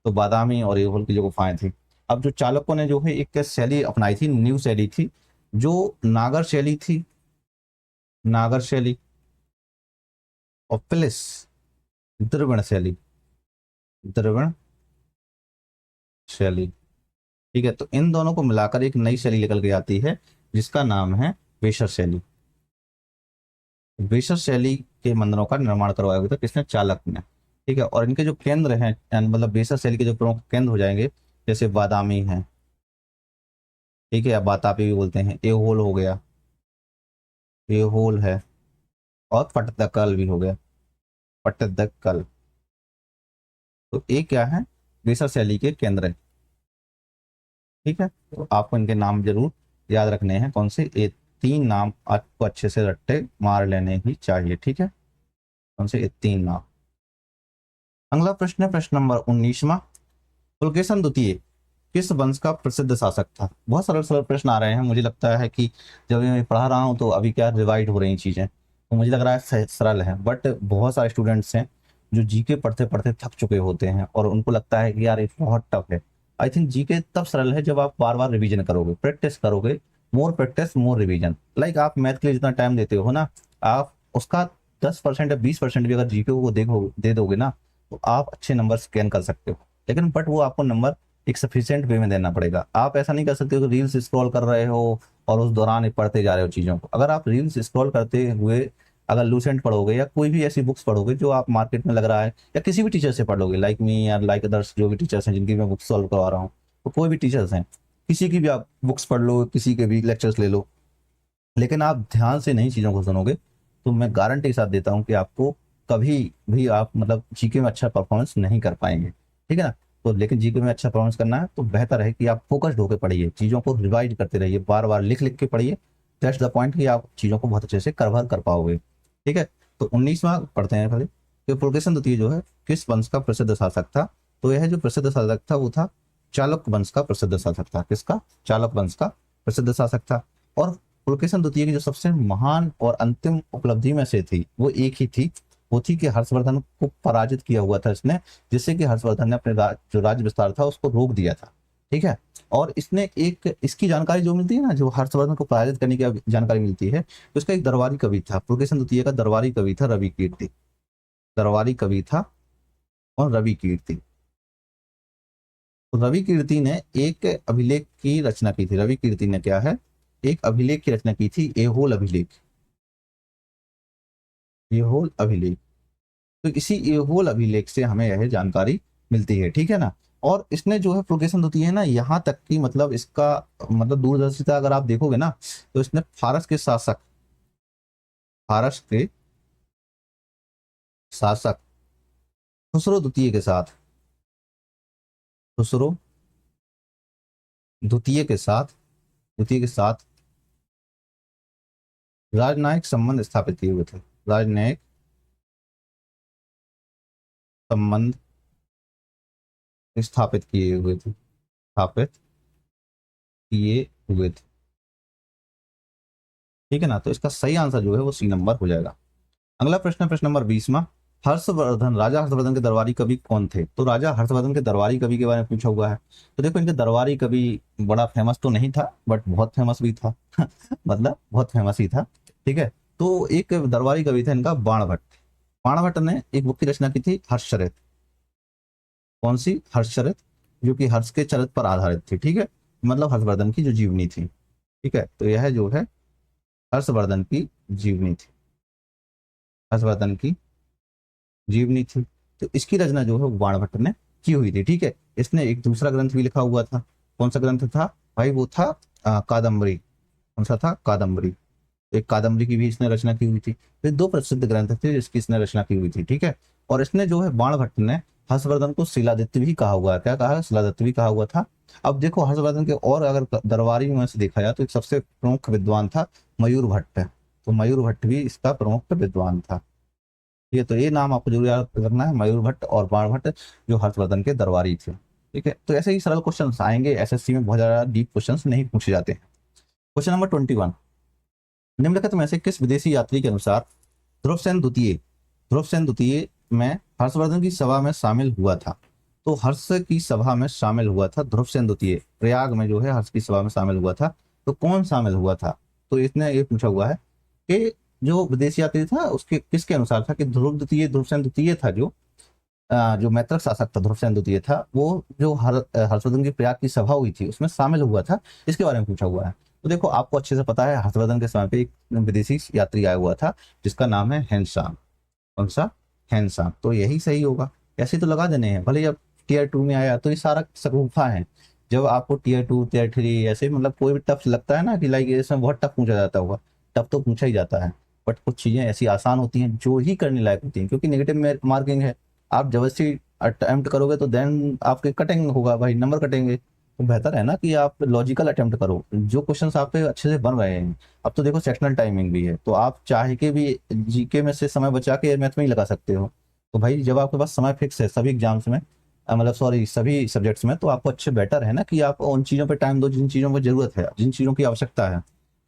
तो बादामी और ऐहोल की जो गुफाएं थी। अब जो चालुक्यों ने जो है एक शैली अपनाई थी, न्यू शैली थी, जो नागर शैली थी, नागर शैली, और प्लस द्रविड़ शैली, द्रविड़ शैली। ठीक है, तो इन दोनों को मिलाकर एक नई शैली निकल के आती है जिसका नाम है बेसर शैली। बेसर शैली के मंदिरों का निर्माण करवाया हुआ था किसने? चालुक्य ने। ठीक है, और इनके जो केंद्र हैं, मतलब बेसर शैली के जो प्रमुख केंद्र हो जाएंगे, जैसे बादामी है, ठीक है, या बातापी भी बोलते हैं, एहोल हो गया, एहोल है, और पट्टदकल भी हो गया, पट्टदकल। तो ये क्या है? बेसर शैली के केंद्र है। ठीक है, तो आपको इनके नाम जरूर याद रखने हैं। कौन से? ये तीन नाम आपको अच्छे से रट्टे मार लेने ही चाहिए। ठीक है, कौन से? ये तीन नाम। अगला प्रश्न है प्रश्न नंबर 19वां, पुलकेशिन द्वितीय किस वंश का प्रसिद्ध शासक था? बहुत सरल सरल प्रश्न आ रहे हैं, मुझे लगता है कि जब मैं पढ़ा रहा हूँ तो अभी क्या रिवाइड हो रही चीजें, तो मुझे लग रहा है सरल है, बट बहुत सारे स्टूडेंट्स हैं जो जीके पढ़ते पढ़ते थक चुके होते हैं और उनको लगता है कि यार ये बहुत टफ है। आई थिंक जीके तब सरल है जब आप बार बार रिवीजन करोगे, प्रैक्टिस करोगे, more practice more revision. Like आप मैथ के लिए जितना टाइम देते हो ना, आप उसका 10% या 20% भी अगर जीके को देखो दे दोगे ना, तो आप अच्छे नंबर स्कैन कर सकते हो। लेकिन बट वो आपको नंबर एक सफिशिएंट वे में देना पड़ेगा। आप ऐसा नहीं कर सकते हो कि रील्स स्क्रॉल कर रहे हो और उस दौरान ही पढ़ते जा रहे हो चीज़ों को। अगर आप रील्स स्क्रॉल करते हुए अगर लूसेंट पढ़ोगे या कोई भी ऐसी बुक्स पढ़ोगे जो आप मार्केट में लग रहा है, या किसी भी टीचर से पढ़ लोगे, लाइक मी या लाइक अदर्स जो भी टीचर्स हैं जिनकी मैं बुक्स सॉल्व करवा रहा हूँ, तो कोई भी टीचर्स हैं, किसी की भी आप बुक्स पढ़ लो, किसी के भी लेक्चर्स ले लो, लेकिन आप ध्यान से नहीं चीज़ों को सुनोगे तो मैं गारंटी के साथ देता हूँ कि आपको कभी भी आप मतलब जीके में अच्छा परफॉर्मेंस नहीं कर पाएंगे, ठीक है ना। तो लेकिन जीके में अच्छा परफॉर्मेंस करना है तो बेहतर है कि आप फोकस्ड होकर पढ़िए, चीज़ों को रिवाइज करते रहिए, बार बार लिख लिख के पढ़िए। दैट्स द पॉइंट कि आप चीज़ों को बहुत अच्छे से कवर कर पाओगे, ठीक है। तो 19वां पढ़ते हैं पहले कि पुलकेशिन द्वितीय जो है किस वंश का प्रसिद्ध शासक था। तो यह जो प्रसिद्ध शासक था वो था चालुक्य वंश का प्रसिद्ध शासक था। किसका? चालुक्य वंश का प्रसिद्ध शासक था। और पुलकेशिन द्वितीय की जो सबसे महान और अंतिम उपलब्धि में से थी वो एक ही थी, वो थी कि हर्षवर्धन को पराजित किया हुआ था इसने, जिससे कि हर्षवर्धन ने अपने जो राज्य विस्तार था उसको रोक दिया था, ठीक है। और इसने एक इसकी जानकारी जो मिलती है ना, जो हर्षवर्धन को पराजित करने की जानकारी मिलती है, तो इसका एक दरबारी कवि था, पुलकेशिन द्वितीय का दरबारी कवि था रवि कीर्ति। दरबारी कवि था और रवि कीर्ति। तो रवि कीर्ति ने एक अभिलेख की रचना की थी। रवि कीर्ति ने क्या है, एक अभिलेख की रचना की थी, एहोल अभिलेख। एहोल अभिलेख। तो इसी एहोल अभिलेख से हमें यह जानकारी मिलती है, ठीक है ना। और इसने जो है पुलकेशिन द्वितीय है ना, यहाँ तक कि मतलब इसका मतलब दूरदर्शिता अगर आप देखोगे ना, तो इसने फारस के शासक, फारस के शासक खुसरो द्वितीय के साथ, खुसरो द्वितीय के साथ, द्वितीय के साथ राजनयिक संबंध स्थापित किए हुए थे। राजनयिक संबंध स्थापित किए हुए थे, स्थापित किए हुए थे, ठीक है ना। तो इसका सही आंसर जो है वो सी नंबर हो जाएगा। अगला प्रश्न है प्रश्न नंबर 20वां। हर्षवर्धन, राजा हर्षवर्धन के दरबारी कवि कौन थे। तो राजा हर्षवर्धन के दरबारी कवि के बारे में पूछा हुआ है। तो देखो इनके दरबारी कवि बड़ा फेमस तो नहीं था, बट बहुत फेमस भी था मतलब बहुत फेमस ही था, ठीक है। तो एक दरबारी कवि था इनका बाणभट्ट। बाणभट्ट ने एक बुक की रचना की थी हर्षचरित। कौन सी? हर्षचरित, जो कि हर्ष के चरित पर आधारित थी, ठीक है, मतलब हर्षवर्धन की जो जीवनी थी, ठीक है। तो यह जो है हर्षवर्धन की जीवनी थी, हर्षवर्धन की जीवनी थी। तो इसकी रचना जो है वो बाणभट्ट ने की हुई थी, ठीक है। इसने एक दूसरा ग्रंथ भी लिखा हुआ था। कौन सा ग्रंथ था भाई? वो था कादम्बरी। कौन सा था? कादम्बरी। एक कादम्बरी की भी इसने रचना की हुई थी। तो दो प्रसिद्ध ग्रंथ थे जिसकी इसने रचना की हुई थी, ठीक है। और इसने जो है बाणभट्ट ने हर्षवर्धन को शिलादित्य भी कहा हुआ है। क्या कहा है? शिलादित्य भी कहा हुआ था। अब देखो हर्षवर्धन के और अगर दरबारी में से देखा जाए तो एक सबसे प्रमुख विद्वान था मयूर भट्ट। तो मयूर भट्ट भी इसका प्रमुख विद्वान था। ये तो ये नाम आपको जरूर याद रखना है, मयूर भट्ट और बाणभट्ट, जो हर्षवर्धन के दरबारी थे, ठीक है। तो ऐसे ही सरल क्वेश्चन आएंगे, एसएससी में बहुत ज्यादा डीप क्वेश्चन नहीं पूछे जाते हैं। Question number 21। निम्नलिखित में से किस विदेशी यात्री के अनुसार ध्रुवसेन द्वितीय, ध्रुवसेन द्वितीय में हर्षवर्धन की सभा में शामिल हुआ था। तो हर्ष की सभा में शामिल हुआ था ध्रुवसेन द्वितीय, प्रयाग में जो है हर्ष की सभा में शामिल हुआ था। तो कौन शामिल हुआ था? तो इसने ये पूछा हुआ है कि जो विदेशी यात्री था उसके किसके अनुसार था, कि ध्रुव द्वितीय, ध्रुवसेन द्वितीय था जो मैत्रक शासक था, ध्रुवसेन द्वितीय था, वो जो हर्षवर्धन की प्रयाग की सभा हुई थी उसमें शामिल हुआ था, इसके बारे में पूछा हुआ है। तो देखो आपको अच्छे से पता है हर्षवर्धन के समय पे एक विदेशी यात्री आया हुआ था जिसका नाम है हैंडसाम। कौन सा? हैंडसाम। तो यही सही होगा। ऐसे तो लगा देने हैं, भले जब टीयर 2 में आया तो ये सारा सगुफा है। जब आपको टीयर 2 टीयर 3 ऐसे मतलब कोई भी टफ लगता है ना कि लाइक इसमें बहुत टफ पूछा जाता होगा, टफ तो पूछा ही जाता है, बट कुछ चीजें ऐसी आसान होती हैं जो ही करने लायक होती हैं, क्योंकि नेगेटिव मार्किंग है। आप जबरदस्ती अटेम्प्ट करोगे तो देन आपके कटिंग होगा भाई, नंबर कटेंगे। तो बेहतर है ना कि आप लॉजिकल अटेम्प्ट करो, जो क्वेश्चंस आप पे अच्छे से बन रहे हैं। अब तो देखो सेक्शनल टाइमिंग भी है, तो आप चाहे के भी जीके में से समय बचा के मैथ में ही लगा सकते हो। तो भाई जब आपके पास समय फिक्स है सभी एग्जाम्स में, मतलब सॉरी सभी सब्जेक्ट्स में, तो आपको अच्छे बेटर है ना कि आप उन चीज़ों पे टाइम दो जिन चीज़ों की जरूरत है, जिन चीज़ों की आवश्यकता है,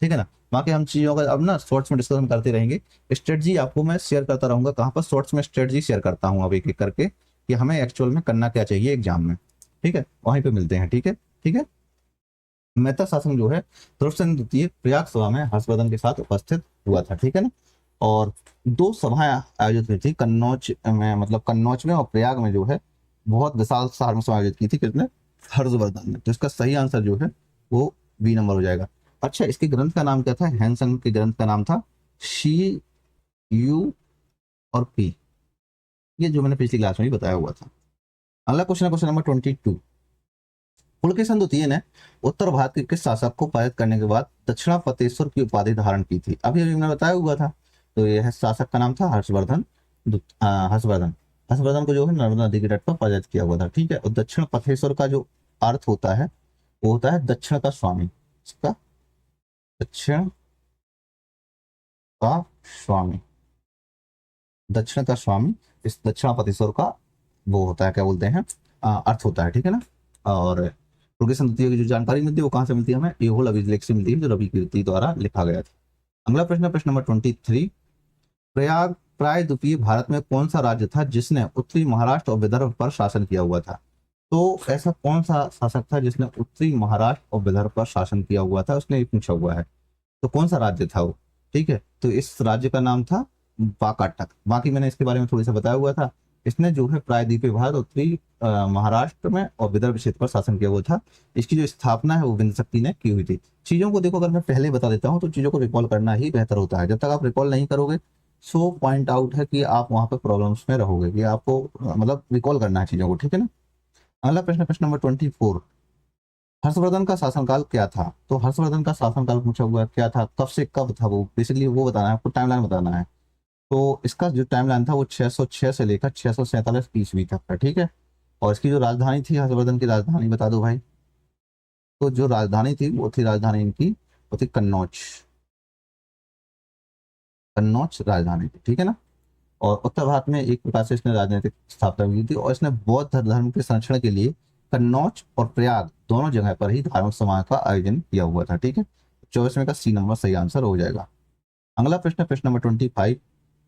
ठीक है ना। बाकी हम चीज़ों का अब ना शॉर्ट्स में डिस्कशन करते रहेंगे। स्ट्रेटजी आपको मैं शेयर करता रहूंगा, कहाँ पर शॉर्ट्स में स्ट्रेटजी शेयर करता हूँ अब एक एक करके, कि हमें एक्चुअल में करना क्या चाहिए एग्जाम में, ठीक है। वहीं पे मिलते हैं, ठीक है, ठीक है। मैत्र शासन जो है ध्रुवसेन द्वितीय प्रयाग सभा में हर्षवर्धन के साथ उपस्थित हुआ था, ठीक है ना। और दो सभाएं आयोजित हुई थी कन्नौज में, मतलब कन्नौज में और प्रयाग में जो है बहुत विशाल शहर में सभा आयोजित की थी। किसने? हर्षवर्धन ने। तो इसका सही आंसर जो है वो बी नंबर हो जाएगा। अच्छा, इसके ग्रंथ का नाम क्या था? हैंसन के ग्रंथ का नाम था शी यू और पी, ये जो मैंने पिछली क्लास में भी बताया हुआ था। अगला क्वेश्चन है क्वेश्चन नंबर 22। पुलकेशन द्वितीय ने उत्तर भारत के किस शासक को पराजित करने के बाद दक्षिणापतेश्वर की उपाधि धारण की थी? अभी अभी मैंने बताया हुआ था। तो यह शासक का नाम था हर्षवर्धन। हर्षवर्धन। हर्षवर्धन को जो है नर्मदा नदी के तट पर पराजित किया हुआ था। ठीक है। और दक्षिण पथेश्वर का जो अर्थ होता है वो होता है दक्षिण का स्वामी। इसका दक्षिण का स्वामी, दक्षिण का स्वामी, इस दक्षिणापतेश्वर का वो होता है, क्या बोलते हैं, अर्थ होता है। ठीक है ना। और पुलकेशन द्वितीय की जो जानकारी मिलती है वो कहाँ से मिलती है? हमें एहोल अभिलेख से मिलती है, जो रवि कीर्ति द्वारा लिखा गया था। अगला प्रश्न, प्रश्न नंबर 23। प्रयाग प्रायद्वीपीय भारत में कौन सा राज्य था जिसने उत्तरी महाराष्ट्र और विदर्भ पर शासन किया हुआ था? तो ऐसा कौन सा शासक था जिसने उत्तरी महाराष्ट्र और विदर्भ पर शासन किया हुआ था, उसने ये पूछा हुआ है। तो कौन सा राज्य था वो? ठीक है। तो इस राज्य का नाम था वाकाटक। बाकी मैंने इसके बारे में थोड़ी सा बताया हुआ था। इसने जो है प्रायद्वीपीय भारत, उत्तरी महाराष्ट्र में और विदर्भ क्षेत्र पर शासन किया हुआ था। इसकी जो स्थापना है वो बिंद शक्ति ने की हुई थी। चीजों को देखो, अगर मैं पहले बता देता हूँ तो चीजों को रिकॉल करना ही बेहतर होता है। जब तक आप रिकॉल नहीं करोगे, सो पॉइंट आउट है कि आप वहां पर प्रॉब्लम्स में रहोगे, कि आपको मतलब रिकॉल करना है चीजों को। ठीक है ना। अगला प्रश्न, प्रश्न नंबर 24। हर्षवर्धन का शासनकाल क्या था? तो हर्षवर्धन का शासनकाल पूछा हुआ है, क्या था, कब से कब था, वो बेसिकली वो बताना है आपको, टाइमलाइन बताना है। तो इसका जो टाइमलाइन था वो 606 से लेकर 647 ईस्वी तक था। ठीक है। और इसकी जो राजधानी थी, हर्षवर्धन की राजधानी बता दो भाई। तो जो राजधानी थी वो थी, राजधानी इनकी वो थी कन्नौज। कन्नौज राजधानी थी। ठीक है ना। और उत्तर भारत में एक प्रकार से इसने राजनीतिक स्थापना की थी, और इसने बौद्ध धर्म के संरक्षण के लिए कन्नौज और प्रयाग दोनों जगह पर ही धार्मिक समारोह का आयोजन किया हुआ था। ठीक है। 24वें का सी नंबर सही आंसर हो जाएगा। अगला प्रश्न, प्रश्न नंबर 25।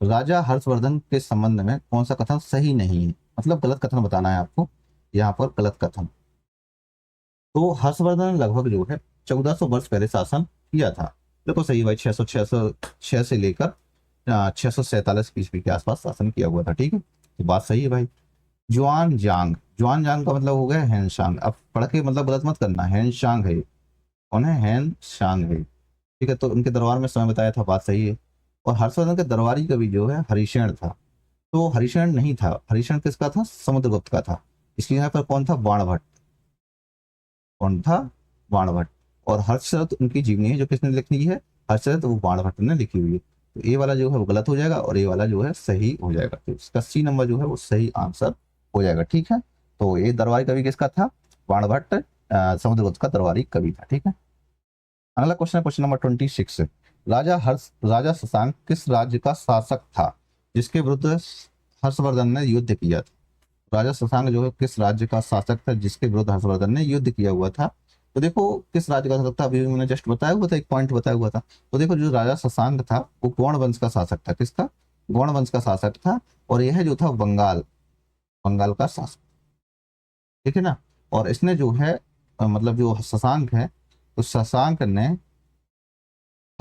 राजा हर्षवर्धन के संबंध में कौन सा कथन सही नहीं है? मतलब गलत कथन बताना है आपको यहाँ पर, गलत कथन। तो हर्षवर्धन ने लगभग जो है 1400 वर्ष पहले शासन किया था। देखो सही भाई, 606 से लेकर 647 ईस्वी के आसपास शासन किया हुआ था। ठीक है। तो बात सही है भाई। जुआन जांग, जुआन जांग का मतलब हो गया हैन शांग। अब पढ़ के मतलब गलत मत करना, हैन शांग है। कौन है? हैन शांग है। ठीक है। तो उनके दरबार में समय बताया था, बात सही है। और हर्षवर्धन के दरबारी कवि जो है हरिशेन था। तो हरिशेन नहीं था, हरिशेन किसका था? समुद्रगुप्त का था। इसलिए यहाँ पर कौन था? बाणभट्ट। कौन था? बाणभट्ट। और हर्षरथ उनकी जीवनी है जो किसने लिखी है? हर्षरथ, वो बाणभट्ट ने लिखी हुई है। तो ए वाला जो है वो गलत हो जाएगा और ए वाला जो है सही हो जाएगा। तो इसका सी नंबर जो है वो सही आंसर हो जाएगा। ठीक है। तो ये दरबारी कवि किसका था? बाणभट्ट। समुद्रगुप्त का दरबारी कवि था। ठीक है। अगला क्वेश्चन है क्वेश्चन नंबर 26। राजा शशांक किस राज्य का शासक था जिसके विरुद्ध हर्षवर्धन ने युद्ध किया था? राजा शशांक जो है किस राज्य का शासक था जिसके विरुद्ध हर्षवर्धन ने युद्ध किया हुआ था? तो देखो किस राज्य का शासक था, अभी मैंने जस्ट बताया हुआ था, एक पॉइंट बताया हुआ था। तो देखो जो राजा शशांक था वो गौड़ वंश का शासक था। किसका? गौड़ वंश का शासक था। और यह जो था बंगाल, बंगाल का शासक। ठीक है ना। और इसने जो है मतलब जो शशांक है, तो शशांक ने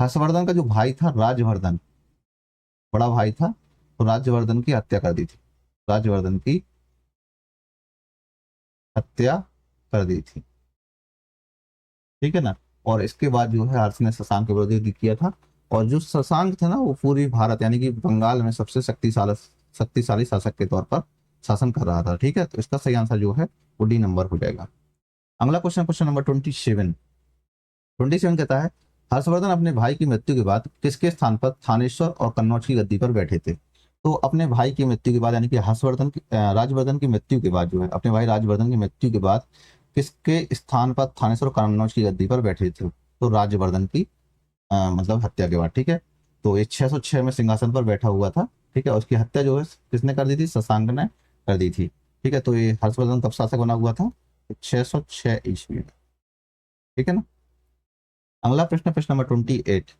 हर्षवर्धन का जो भाई था राजवर्धन, बड़ा भाई था, तो राजवर्धन की हत्या कर दी थी। राजवर्धन की हत्या कर दी थी। ठीक है ना। और इसके बाद जो है हर्ष ने शशांक के विरुद्ध युद्ध किया था। और जो शशांक था ना वो पूरी भारत यानी कि बंगाल में सबसे शक्तिशाली शक्तिशाली शासक के तौर पर शासन कर रहा था। ठीक है। तो इसका सही आंसर जो है वो डी नंबर हो जाएगा। अगला क्वेश्चन, क्वेश्चन नंबर 27 कहता है हर्षवर्धन अपने भाई की मृत्यु के बाद किसके स्थान पर थानेश्वर और कन्नौज की गद्दी पर बैठे थे? तो अपने भाई की मृत्यु के बाद यानी कि हर्षवर्धन की राजवर्धन की मृत्यु के बाद जो है, अपने भाई राजवर्धन की मृत्यु के बाद किसके स्थान पर थानेश्वर और कन्नौज की गद्दी पर बैठे थे? तो राजवर्धन की मतलब हत्या के बाद। ठीक है। तो ये 606 में सिंहासन पर बैठा हुआ था। ठीक है। और उसकी हत्या जो है किसने कर दी थी? शशांक ने कर दी थी। ठीक है। तो ये हर्षवर्धन कब शासक बना हुआ था? 606 ईस्वी में। ठीक है ना। अगला प्रश्न, प्रश्न नंबर 28।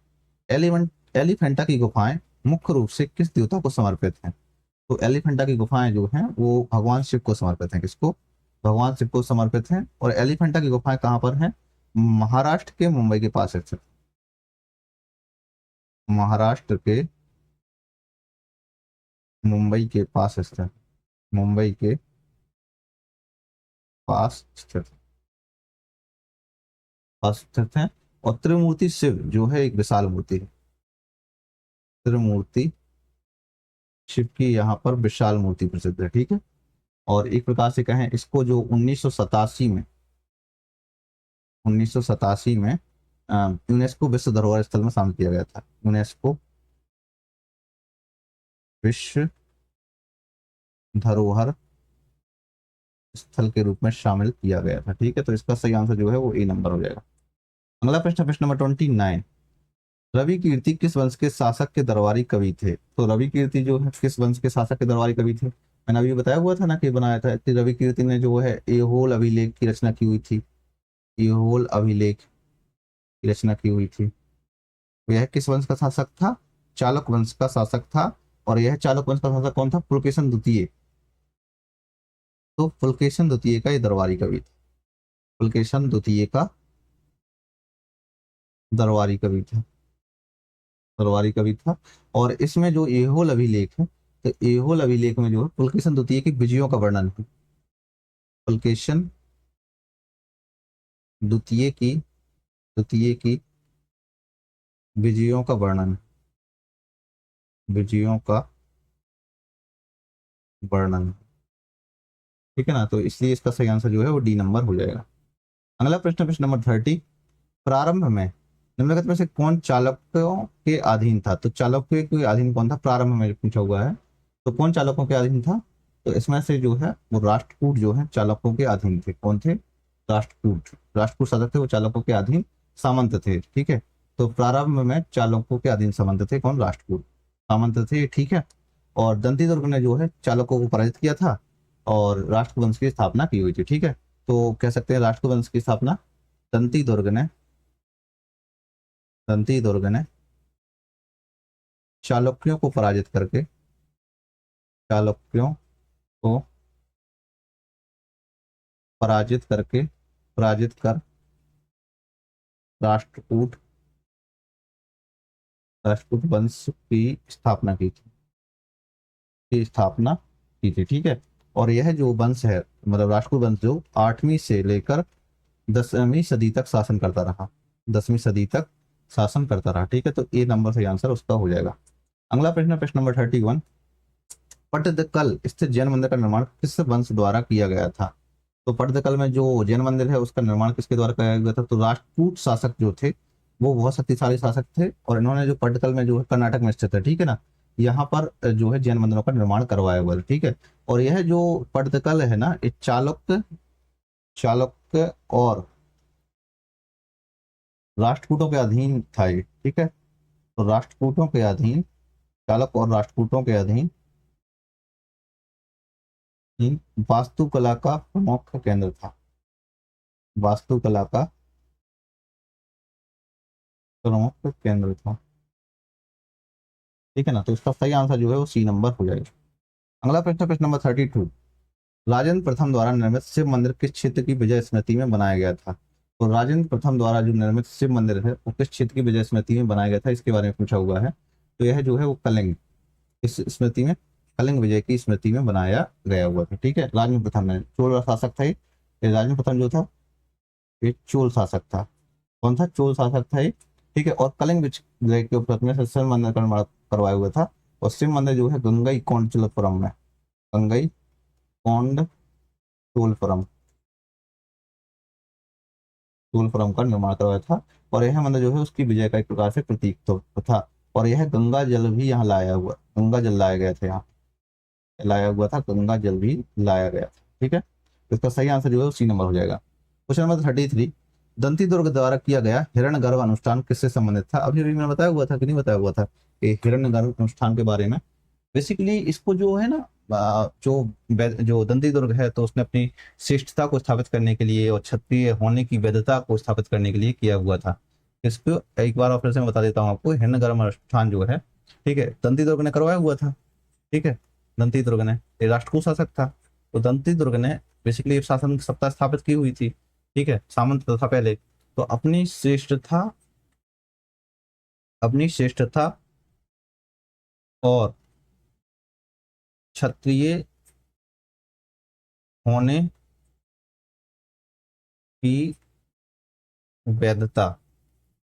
एलिफेंटा की गुफाएं मुख्य रूप से किस देवता को समर्पित हैं? तो एलिफेंटा की गुफाएं जो हैं वो भगवान शिव को समर्पित हैं। किसको? भगवान शिव को समर्पित हैं। और एलिफेंटा की गुफाएं कहाँ पर हैं? महाराष्ट्र के मुंबई के पास स्थित। महाराष्ट्र के मुंबई के पास स्थित। मुंबई के पास स्थित। स्थित हैं। और त्रिमूर्ति शिव जो है एक विशाल मूर्ति है। त्रिमूर्ति शिव की यहाँ पर विशाल मूर्ति प्रसिद्ध है, ठीक है। और एक प्रकार से कहें इसको, जो 1987 में 1987 में यूनेस्को विश्व धरोहर स्थल में शामिल किया गया था। यूनेस्को विश्व धरोहर स्थल के रूप में शामिल किया गया था, ठीक है। तो इसका सही आंसर जो है वो ए नंबर हो जाएगा। अगला प्रश्न, प्रश्न नंबर 29। रवि कीर्ति किस वंश के शासक के दरबारी कवि थे? तो रवि कीर्ति जो है किस वंश के शासक के दरबारी कवि थे? मैंने अभी बताया हुआ था ना कि बनाया था कि रवि कीर्ति ने जो है एहोल अभिलेख की रचना की हुई थी। एहोल अभिलेख की रचना की हुई थी। तो यह किस वंश का शासक था? चालक वंश का शासक था। और यह चालक वंश का शासक कौन था? पुलकेशन द्वितीय। तो पुलकेशन द्वितीय का ये दरबारी कवि था। पुलकेशन द्वितीय का दरबारी कवि था। दरबारी कवि था। और इसमें जो एहोल अभिलेख है, तो एहोल अभिलेख में जो है पुलकेशन द्वितीय की विजयों का वर्णन है। पुलकेशन द्वितीय की विजयों का वर्णन। विजयों का वर्णन, ठीक है ना। तो इसलिए इसका सही आंसर जो है वो डी नंबर हो जाएगा। अगला प्रश्न, प्रश्न नंबर 30। प्रारंभ में निम्नलिखित में से कौन चालुक्यों के अधीन था? तो चालुक्य के अधीन कौन था? प्रारंभ में पूछा हुआ है, तो कौन चालुक्यों के अधीन था? तो इसमें से जो है वो राष्ट्रकूट जो है चालुक्यों के अधीन थे। कौन थे? राष्ट्रकूट। राष्ट्रकूट शासक थे, वो चालुक्यों के अधीन सामंत थे, ठीक है। तो प्रारंभ में चालुक्यों के अधीन सामंत थे कौन? राष्ट्रकूट सामंत थे, ठीक है। और दंती दुर्ग ने जो है चालुक्यों को पराजित किया था और राष्ट्रवंश की स्थापना की हुई थी, ठीक है। तो कह सकते हैं राष्ट्रवंश की स्थापना दंती दुर्ग ने दंती दुर्ग ने चालुक्यों को पराजित करके, चालुक्यों को पराजित कर राष्ट्रकूट राष्ट्रकूट वंश की स्थापना की थी, ठीक है। और यह जो वंश है, मतलब राष्ट्रकूट वंश, जो 8वीं से लेकर 10वीं सदी तक शासन करता रहा। 10वीं सदी तक शासन करता रहा, ठीक है। तो ए नंबर सही आंसर उसका हो जाएगा। अगला प्रश्न, प्रश्न नंबर 31। पट्टदकल स्थित जैन मंदिर का निर्माण किस वंश द्वारा किया गया था? तो पट्टदकल में जो जैन मंदिर है उसका निर्माण किसके द्वारा किया गया था? तो राष्ट्रकूट शासक जो थे वो बहुत शक्तिशाली शासक थे, और इन्होंने जो पट्टदकल में जो है कर्नाटक में स्थित है, ठीक है ना, यहाँ पर जो है जैन मंदिरों का निर्माण करवाया हुआ है, ठीक है। और यह जो पट्टदकल है ना, ये चालुक्य चालुक्य और राष्ट्रकूटों के अधीन था ये, ठीक है। तो राष्ट्रकूटों के अधीन, चालुक्य और राष्ट्रकूटों के अधीन वास्तुकला का प्रमुख केंद्र था। वास्तुकला का प्रमुख केंद्र था, ठीक है ना। तो इसका सही आंसर जो है वो सी नंबर हो जाएगा। अगला प्रश्न, प्रश्न नंबर 32। राजेंद्र प्रथम द्वारा निर्मित शिव मंदिर किस क्षेत्र की विजय स्मृति में बनाया गया था? तो राजेंद्र प्रथम द्वारा जो निर्मित शिव मंदिर है वो किस क्षेत्र की विजय स्मृति में बनाया गया था, इसके बारे में पूछा हुआ है। तो यह जो है वो कलिंग, इस स्मृति में, कलिंग विजय की स्मृति में बनाया गया हुआ था, ठीक है। राजेंद्र प्रथम ने, चोल शासक था ये। राजेंद्र प्रथम जो था ये चोल शासक था। कौन था? चोल शासक था ये, ठीक है। और कलिंग विजय के उपलक्ष्य में शिव मंदिर का निर्माण करवाया हुआ था। और शिव मंदिर जो है गंगई कोंडचलपुरम में, गंगई कोंडचोलपुरम चोलपुरम का निर्माण करवाया था। और यह मंदिर जो है उसकी विजय का एक प्रकार से प्रतीक तो था। और यह गंगा जल भी यहाँ लाया हुआ, गंगा जल लाया गया था, यहाँ लाया हुआ था, गंगा जल भी लाया गया था, ठीक है। तो इसका सही आंसर जो है सी नंबर हो जाएगा। Question number 33। दंती दुर्ग द्वारा किया गया हिरण्यगर्भ अनुष्ठान किससे संबंधित था? अभी अभी मैंने बताया हुआ था कि नहीं बताया हुआ था कि हिरण्यगर्भ अनुष्ठान के बारे में? बेसिकली इसको जो है ना, जो दंती दुर्ग है, तो उसने अपनी श्रेष्ठता को स्थापित करने के लिए और क्षत्रिय होने की वैधता को स्थापित करने के लिए किया हुआ था। इसको एक बार और फिर से मैं बता देता हूँ आपको। हिरण्यगर्भ अनुष्ठान जो है, ठीक है, दंती दुर्ग ने करवाया हुआ था, ठीक है। दंती दुर्ग ने, ये राष्ट्रकूट शासक था, तो दंती दुर्ग ने बेसिकली शासन सत्ता स्थापित की हुई थी, ठीक है, सामंत था पहले। तो अपनी श्रेष्ठता और क्षत्रिय होने की वैधता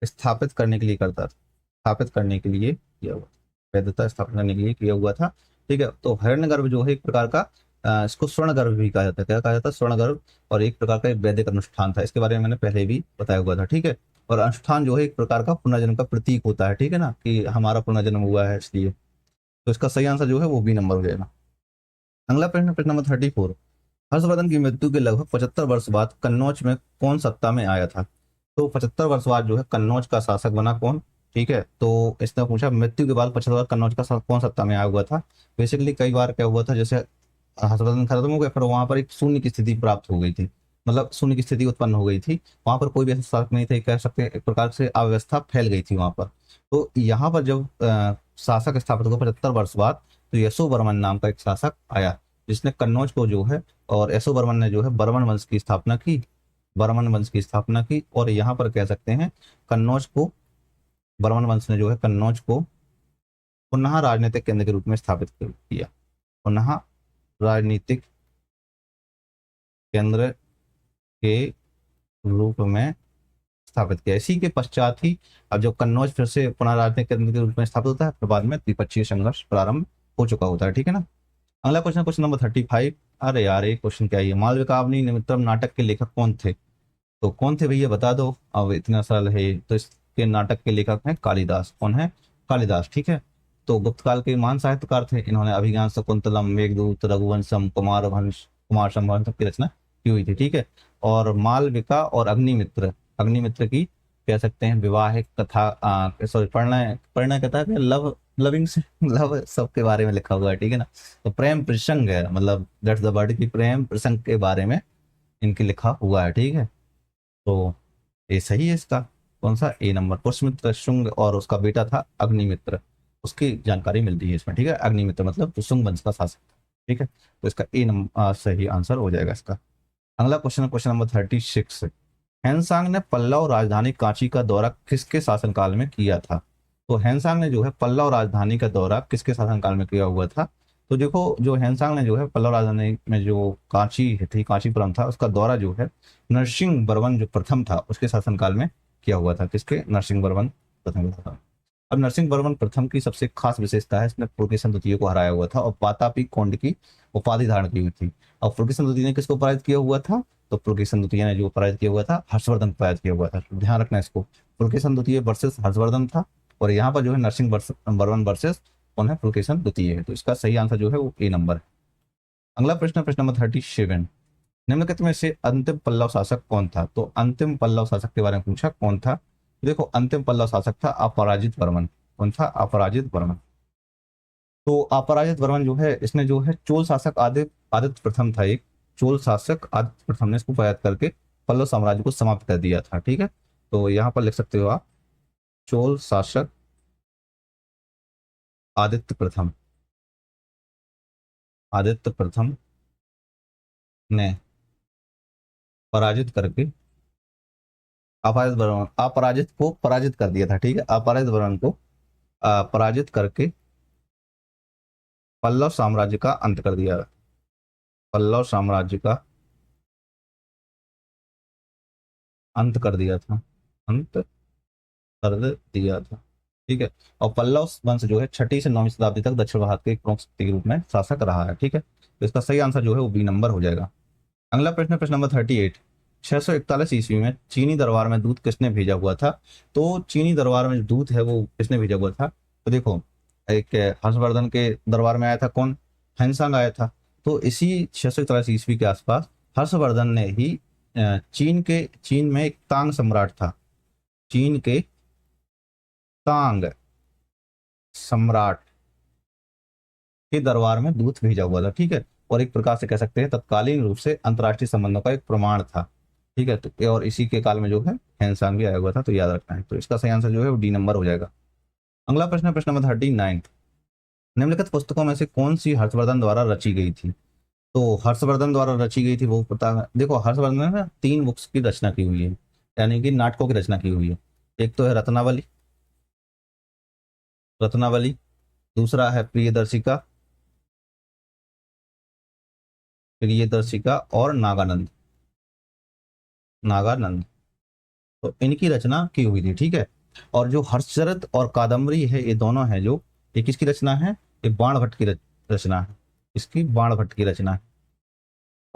स्थापित करने के लिए करता था, स्थापित करने के लिए किया हुआ, वैधता स्थापित करने के लिए किया हुआ था। ठीक है, तो हिरण्यगर्भ जो है एक प्रकार का इसको स्वर्णगर्भ भी कहा जाता है। क्या कहा जाता है? स्वर्णगर्भ। और एक प्रकार का एक वैदिक अनुष्ठान था, इसके बारे में मैंने पहले भी बताया हुआ था। ठीक है, और अनुष्ठान जो है एक प्रकार का पुनर्जन्म का प्रतीक होता है। ठीक है ना, कि हमारा पुनर्जन्म हुआ है इसलिए। तो इसका सही आंसर जो है वो बी नंबर हो जाएगा। अगला प्रश्न, प्रश्न नंबर 34। हर्षवर्धन की मृत्यु के लगभग 75 वर्ष बाद कन्नौज में कौन सत्ता में आया था? तो 75 वर्ष बाद जो है कन्नौज का शासक बना कौन? ठीक है, तो इसने पूछा मृत्यु के बाद 75 कन्नौज का कौन सत्ता में आया हुआ था। बेसिकली कई बार क्या हुआ था, जैसे हर्षवर्धन खत्म हो गया, फिर वहां पर एक शून्य की स्थिति प्राप्त हो गई थी, मतलब शून्य की स्थिति उत्पन्न हो गई थी। वहां पर कोई भी ऐसा शासक नहीं थे, कह सकते हैं एक प्रकार से अव्यवस्था फैल गई थी वहां पर। तो यहाँ पर जब शासक स्थापित हुआ 75 वर्ष बाद, तो यशो वर्मन नाम का एक शासक आया, जिसने कन्नौज को जो है, और यशो वर्मन ने जो है बर्मन वंश की स्थापना की, बर्मन वंश की स्थापना की। और यहाँ पर कह सकते हैं कन्नौज को, बर्मन वंश ने जो है कन्नौज को पुनः राजनीतिक केंद्र के रूप में स्थापित किया, पुनः राजनीतिक केंद्र के रूप में स्थापित किया। इसी के पश्चात ही अब जब कन्नौज फिर से पुनः राजनीतिक केंद्र के रूप में स्थापित होता है, फिर बाद में द्विपक्षीय संघर्ष प्रारंभ हो चुका होता है। ठीक है ना। अगला क्वेश्चन, क्वेश्चन नंबर 35। अरे यार ये क्वेश्चन क्या है? मालविकाग्नि निमित्तम नाटक के लेखक कौन थे? तो कौन थे भैया बता दो, अब इतना सरल है ये। तो इसके नाटक के लेखक हैं कालिदास। कौन है? कालिदास। ठीक है, तो गुप्त काल के महान साहित्यकार थे। इन्होंने अभिज्ञान शाकुंतलम, मेघदूत, रघुवंशम, कुमार संभव सबकी रचना की हुई थी। ठीक है, और मालविका और अग्निमित्र, अग्निमित्र की कह सकते हैं विवाहिक कथा, सॉरी परिणय, परिणय कथा है, लव, लविंग से लव सबके बारे में लिखा हुआ है। ठीक है ना, तो प्रेम प्रसंग है, मतलब दैट्स द वर्ड की प्रेम प्रसंग के बारे में इनके लिखा हुआ है। ठीक है, तो ये सही है इसका। कौन सा? ए नंबर। पुष्यमित्र शुंग और उसका बेटा था अग्निमित्र, उसकी जानकारी मिलती है इसमें। ठीक है, अग्निमित्र मतलब जो शुंग वंश का शासक था। ठीक है, तो इसका ए नंबर सही आंसर हो जाएगा इसका। अगला क्वेश्चन, क्वेश्चन नंबर 36। हैंसांग ने पल्लव राजधानी कांची का दौरा किसके शासनकाल में किया था? तो हैंसांग ने जो है पल्लव राजधानी का दौरा किसके शासनकाल में किया हुआ था? तो देखो, जो हैंसांग ने जो है पल्लव राजधानी में जो कांची थी, कांचीपुरम था, उसका दौरा जो है नरसिंह वर्मन जो प्रथम था उसके शासनकाल में किया हुआ था। किसके? नरसिंह वर्मन प्रथम था। अब नरसिंह वर्मन प्रथम की सबसे खास विशेषता है, इसने पुलकेशन द्वितीय को हराया हुआ था और पातापी कोंड की उपाधि धारण की हुई थी। और पुलकेशन द्वितीय ने किसको पराजित किया हुआ था? तो पुलकेशन द्वितीय ने जो पराजित किया हुआ था, हर्षवर्धन को पराजित किया हुआ था। तो ध्यान रखना इसको, पुलकेशन द्वितीय वर्सेस हर्षवर्धन था, और यहाँ पर जो है नरसिंह वर्मन वर्सेस कौन है? पुलकेशन द्वितीय है। तो इसका सही आंसर जो है वो ए नंबर है। अगला प्रश्न, प्रश्न नंबर 37। निम्नलिखित में से अंतिम पल्लव शासक कौन था? तो अंतिम पल्लव शासक के बारे में पूछा, कौन था? देखो, अंतिम पल्लव शासक था अपराजित वर्मन। कौन था? अपराजित वर्मन। तो अपराजित वर्मन जो है, इसने जो है चोल शासक आदित्य आदित्य प्रथम था, एक चोल शासक आदित्य प्रथम ने इसको पराजित करके पल्लव साम्राज्य को समाप्त कर दिया था। ठीक है, तो यहाँ पर लिख सकते हो आप, चोल शासक आदित्य प्रथम, आदित्य प्रथम ने पराजित करके अपराजित वर्मन, अपराजित को पराजित कर दिया था। ठीक है, अपराजित वर्मन को पराजित करके पल्लव साम्राज्य का अंत कर दिया, पल्लव साम्राज्य का अंत कर दिया था, अंत कर दिया था। ठीक है, और पल्लव वंश जो है 6वीं से 9वीं शताब्दी तक दक्षिण भारत के एक प्रमुख शक्ति के रूप में शासक रहा है। ठीक है, तो इसका सही आंसर जो है वो बी नंबर हो जाएगा। अगला प्रश्न, प्रश्न नंबर 38। 641 ईस्वी में चीनी दरबार में दूत किसने भेजा हुआ था? तो चीनी दरबार में जो दूत है वो किसने भेजा हुआ था? तो देखो, एक हर्षवर्धन के दरबार में आया था कौन? हैंसांग आया था। तो इसी 641 ईस्वी के आसपास हर्षवर्धन ने ही चीन में एक तांग सम्राट था, चीन के तांग सम्राट के दरबार में दूत भेजा हुआ था। ठीक है, और एक प्रकार से कह सकते हैं तत्कालीन रूप से अंतर्राष्ट्रीय संबंधों का एक प्रमाण था। ठीक है, तो और इसी के काल में जो है हैंसान भी आया हुआ था, तो याद रखना है। तो इसका सही आंसर जो है वो डी नंबर हो जाएगा। अगला प्रश्न, प्रश्न नंबर 39। निम्नलिखित पुस्तकों में से कौन सी हर्षवर्धन द्वारा रची गई थी? तो हर्षवर्धन द्वारा रची गई थी वो पता है, देखो हर्षवर्धन ने ना 3 बुक्स की रचना की हुई है, यानी कि नाटकों की रचना की हुई है। एक तो है रत्नावली, रत्नावली, दूसरा है प्रियदर्शिका, प्रियदर्शिका और नागानंद, नागानंद। तो इनकी रचना की हुई थी, ठीक है। और जो हर्षचरित और कादम्बरी है, ये दोनों है जो, ये किसकी रचना है, ये बाणभट्ट की रचना है, इसकी बाणभट्ट की रचना है।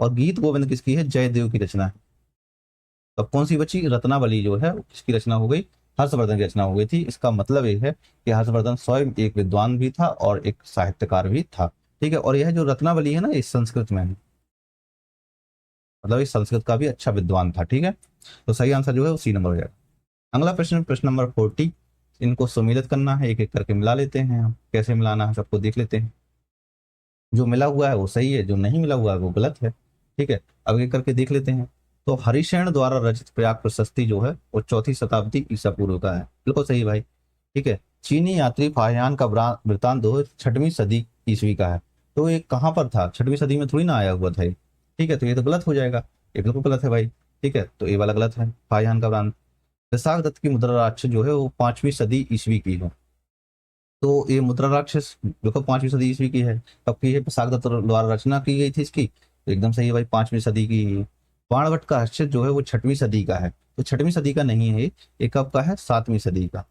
और गीत गोविंद किसकी है, जयदेव की रचना है। तो अब कौन सी बची, रत्नावली जो है किसकी रचना हो गई, हर्षवर्धन की रचना हो गई थी। इसका मतलब ये है कि हर्षवर्धन स्वयं एक विद्वान भी था और एक साहित्यकार भी था, ठीक है। और यह जो रत्नावली है ना, ये संस्कृत में है, मतलब इस संस्कृत का भी अच्छा विद्वान था, ठीक है। तो सही आंसर जो है वो सी नंबर हो जाएगा। अगला प्रश्न, प्रश्न नंबर 40। इनको सम्मिलित करना है, एक एक करके मिला लेते हैं हम, कैसे मिलाना है सबको देख लेते हैं। जो मिला हुआ है वो सही है, जो नहीं मिला हुआ है वो गलत है, ठीक है। अब एक करके देख लेते हैं। तो हरिशैन द्वारा रचित प्रयाग प्रशस्ति जो है वो 4वीं शताब्दी ईसा पूर्व का है, बिल्कुल सही भाई, ठीक है। चीनी यात्री फाहियान का वृतांत जो 6वीं सदी ईस्वी का है। तो ये कहाँ पर था, 6वीं सदी में थोड़ी ना आया हुआ था ये, ठीक है। तो ये तो गलत हो जाएगा, ये बिल्कुल गलत है भाई, ठीक है। तो ये वाला गलत है, फाहियान का वृतांत। दशाक दत्त की मुद्रा राक्ष जो है वो 5वीं सदी ईस्वी की है। तो ये मुद्रा राक्षस देखो 5वीं सदी ईस्वी की है, कब की है, सागदत्त द्वारा रचना की गई थी इसकी, तो एकदम सही है भाई, 5वीं सदी की ही है। बाणभट्ट का हर्षित जो है वो 6वीं सदी का है, तो 6वीं सदी का नहीं है ये कब का है, 7वीं सदी का,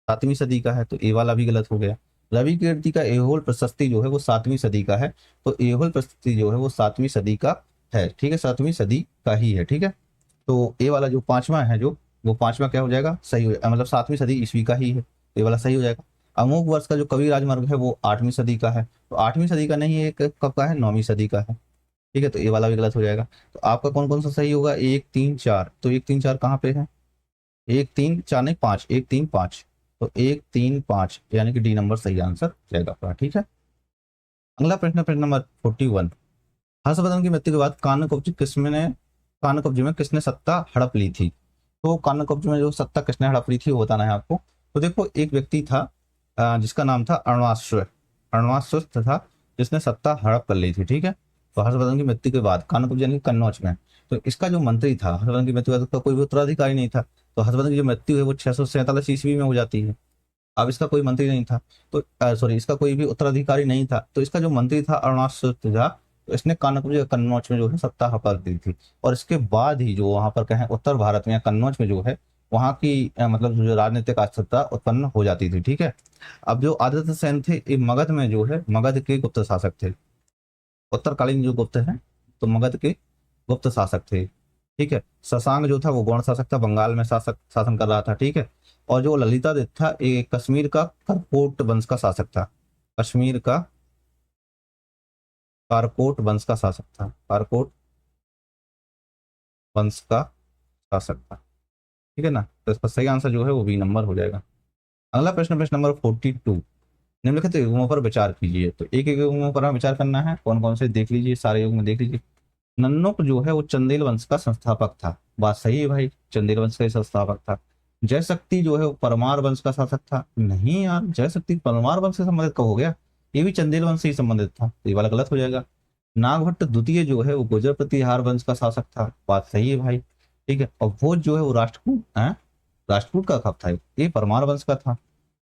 7वीं सदी का है, तो ए वाला भी गलत हो गया। रवि कीर्ति का एहोल प्रशस्ति जो है वो 7वीं सदी का है, तो एहोल प्रशस्ति जो है वो 7वीं सदी का है, ठीक है, 7वीं सदी का ही है, ठीक है। तो ए वाला जो पांचवा है जो, वो पांचवा क्या हो जाएगा, सही हो मतलब 7वीं सदी ईस्वी का ही है, तो ये वाला सही हो जाएगा। अमोघ वर्ष का जो कवि राजमार्ग है वो 8वीं सदी का है, तो 8वीं सदी का नहीं है, कब का है, 9वीं सदी का है, ठीक है। तो ये वाला भी गलत हो जाएगा। तो आपका कौन कौन सा सही होगा, 1 3 4, तो 1 3 4 कहाँ पे है, 1 3 4 नहीं 5, 1 3 5, तो 1 3 5 यानी कि डी नंबर सही आंसर जाएगा आपका, ठीक है। अगला प्रश्न, प्रश्न नंबर 41। हर्षवर्धन की मृत्यु के बाद कानकब्ज में किसने सत्ता हड़प ली थी। तो कानकब्ज में जो सत्ता किसने हड़प ली थी वो बताना है आपको। तो देखो एक व्यक्ति था जिसका नाम था अण्वाश्व था, जिसने सत्ता हड़प कर ली थी, ठीक है। तो हर्षवर्धन की मृत्यु के बाद कानकब्ज यानी कन्नौज में, तो इसका जो मंत्री था हर्षवर्धन की मृत्यु के बाद, उसका कोई भी उत्तराधिकारी नहीं था। तो हर्षवर्धन की जो मृत्यु है वो 647 ईस्वी में हो जाती है। अब इसका कोई मंत्री नहीं था, तो सॉरी, इसका कोई भी उत्तराधिकारी नहीं था, तो इसका जो मंत्री था अरुणाचल था, तो इसने कानपुर या कन्नौज में जो है सत्ता हड़प दी थी। और इसके बाद ही जो वहां पर कहें उत्तर भारत में या कन्नौज में जो है वहां की मतलब जो राजनीतिक अस्थिरता उत्पन्न हो जाती थी, ठीक है। अब जो आदित्य सेन थे ये मगध में जो है, मगध के गुप्त शासक थे, उत्तरकालीन जो गुप्त हैं, तो मगध के गुप्त शासक थे, ठीक है। शशांक जो था वो गौण शासक था, बंगाल में शासन कर रहा था, ठीक है। और जो ललितादित्य था ये कश्मीर का करकोट वंश का शासक था, कश्मीर का कारकोट वंश का शासक था, कारकोट वंश का शासक था, ठीक है ना। तो इसका सही आंसर जो है वो बी नंबर हो जाएगा। अगला प्रश्न, प्रश्न नंबर 42। निम्नलिखित युग्मों पर विचार कीजिए, तो एक एक युग्मों पर हमें विचार करना है, कौन कौन से देख लीजिए, सारे युग्म देख लीजिए। नन्नुक जो है वो चंदेल वंश का संस्थापक था, बात सही है भाई, चंदेल वंश का ही संस्थापक था। जयशक्ति जो है वो परमार वंश का शासक था, नहीं यार, जयशक्ति परमार वंश से संबंधित कब हो गया, ये भी चंदेल वंश से ही संबंधित था, तो ये वाला गलत हो जाएगा। नागभट्ट द्वितीय जो है वो गुर्जर प्रतिहार वंश का शासक था, बात सही है भाई, ठीक है। और भोज जो है वो राष्ट्रकूट है, राष्ट्रकूट का कब था, ये परमार वंश का था,